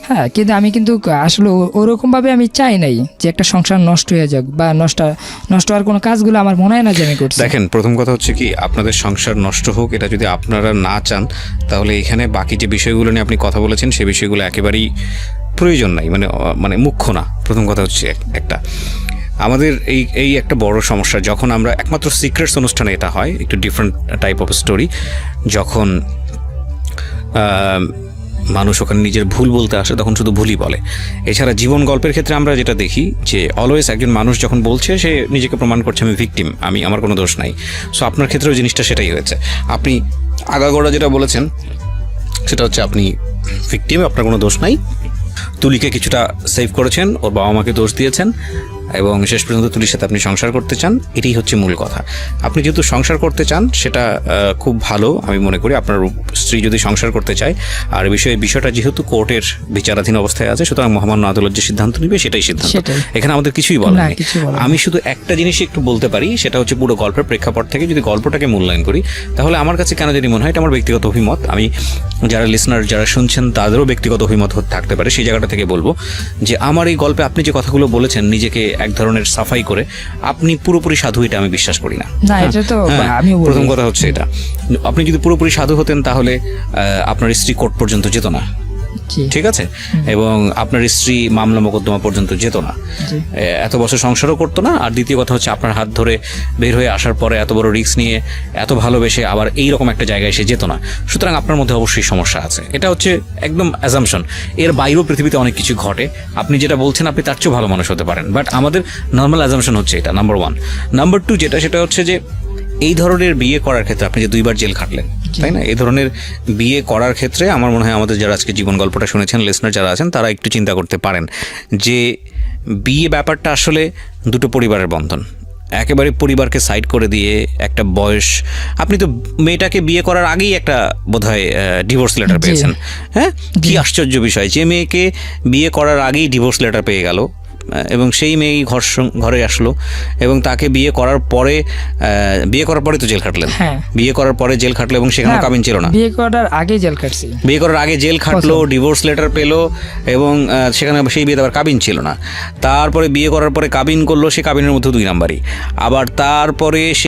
হ্যাঁ, কিন্তু আমি কিন্তু আসলে ওরকমভাবে আমি চাই নাই যে একটা সংসার নষ্ট হয়ে যাক বা নষ্ট হওয়ার কোনো কাজগুলো আমার মনে হয় না যে আমি করছি। দেখেন, প্রথম কথা হচ্ছে কি, আপনাদের সংসার নষ্ট হোক এটা যদি আপনারা না চান, তাহলে এখানে বাকি যে বিষয়গুলো নিয়ে আপনি কথা বলেছেন সে বিষয়গুলো একেবারেই প্রয়োজন নাই, মানে মুখ্য না। প্রথম কথা হচ্ছে একটা আমাদের এই একটা বড় সমস্যা, যখন আমরা একমাত্র সিক্রেটস অনুষ্ঠানে এটা হয়, একটু ডিফারেন্ট টাইপ অফ স্টোরি, যখন মানুষ ওখানে নিজের ভুল বলতে আসে তখন শুধু ভুলই বলে। এছাড়া জীবন গল্পের ক্ষেত্রে আমরা যেটা দেখি যে অলওয়েজ একজন মানুষ যখন বলছে সে নিজেকে প্রমাণ করছে আমি ভিকটিম, আমার কোনো দোষ নাই। সো আপনার ক্ষেত্রেও জিনিসটা সেটাই হয়েছে। আপনি আগাগোড়া যেটা বলেছেন সেটা হচ্ছে আপনি ভিকটিম, আপনার কোনো দোষ নাই। তুলিকে কিছুটা সেভ করেছেন, ওর বাবা মাকে দোষ দিয়েছেন, এবং শেষ পর্যন্ত তুলির সাথে আপনি সংসার করতে চান, এটাই হচ্ছে মূল কথা। আপনি যেহেতু সংসার করতে চান সেটা খুব ভালো, আমি মনে করি। আপনার স্ত্রী যদি সংসার করতে চায়, আর বিষয়টা যেহেতু কোর্টের বিচারাধীন অবস্থায় আছে, সুতরাং মহামান্য আদালত যে সিদ্ধান্ত নেবে সেটাই সিদ্ধান্ত, এখানে আমাদের কিছুই বলার নেই। আমি শুধু একটা জিনিসই একটু বলতে পারি, সেটা হচ্ছে পুরো গল্পের প্রেক্ষাপট থেকে যদি গল্পটাকে মূল্যায়ন করি, তাহলে আমার কাছে কেন জানি মনে হয়, এটা আমার ব্যক্তিগত অভিমত, আমি যারা লিসনার যারা শুনছেন তাদেরও ব্যক্তিগত অভিমত থাকতে পারে, সেই জায়গাটা থেকে বলবো যে আমার এই গল্পে আপনি যে কথাগুলো বলেছেন নিজেকে এক ধরনের সাফাই করে, আপনি পুরোপুরি সাধু, এটা আমি বিশ্বাস করি না। প্রথম কথা হচ্ছে এটা, আপনি যদি পুরোপুরি সাধু হতেন তাহলে আপনার স্ত্রী কোর্ট পর্যন্ত যেত না, ঠিক আছে, এবং আপনার স্ত্রী মামলা মোকদ্দমা পর্যন্ত যেত না, এত বছর সংসারও করতো না। আর দ্বিতীয় কথা হচ্ছে আপনার হাত ধরে বের হয়ে আসার পরে এত বড় রিস্ক নিয়ে এত ভালোবেসে আবার এইরকম একটা জায়গায় এসে যেত না। সুতরাং আপনার মধ্যে অবশ্যই সমস্যা আছে, এটা হচ্ছে একদম অ্যাজাম্পশন। এর বাইরেও পৃথিবীতে অনেক কিছু ঘটে, আপনি যেটা বলছেন আপনি তার চেয়েও ভালো মানুষ হতে পারেন, বাট আমাদের নর্মাল অ্যাজাম্পশন হচ্ছে এটা, নাম্বার 1। নাম্বার 2 সেটা হচ্ছে যে এই ধরনের বিয়ে করার ক্ষেত্রে আপনি যে 2বার জেল খাটলেন, তাই না, এই ধরনের বিয়ে করার ক্ষেত্রে আমার মনে হয় আমাদের যারা আজকে জীবন গল্পটা শুনেছেন, লিসনার যারা আছেন, তারা একটু চিন্তা করতে পারেন যে বিয়ে ব্যাপারটা আসলে দুটো পরিবারের বন্ধন। একেবারে পরিবারকে সাইড করে দিয়ে একটা বয়স, আপনি তো মেয়েটাকে বিয়ে করার আগেই একটা বোধহয় ডিভোর্স লেটার পেয়েছেন, হ্যাঁ, কি আশ্চর্য বিষয় যে মেয়েকে বিয়ে করার আগেই ডিভোর্স লেটার পেয়ে গেল, এবং সেই মেয়েই ঘরে আসলো, এবং তাকে বিয়ে করার পরে তো জেল খাটলেন, বিয়ে করার পরে জেল খাটলো, এবং সেখানে কাবিন ছিল না, বিয়ে করার আগে জেল খাটলো, ডিভোর্স লেটার পেলো, এবং সেখানে সেই বিয়েতে আবার কাবিন ছিল না। তারপরে বিয়ে করার পরে কাবিন করলো, সে কাবিনের মধ্যে 2 নাম্বারই, আবার তারপরে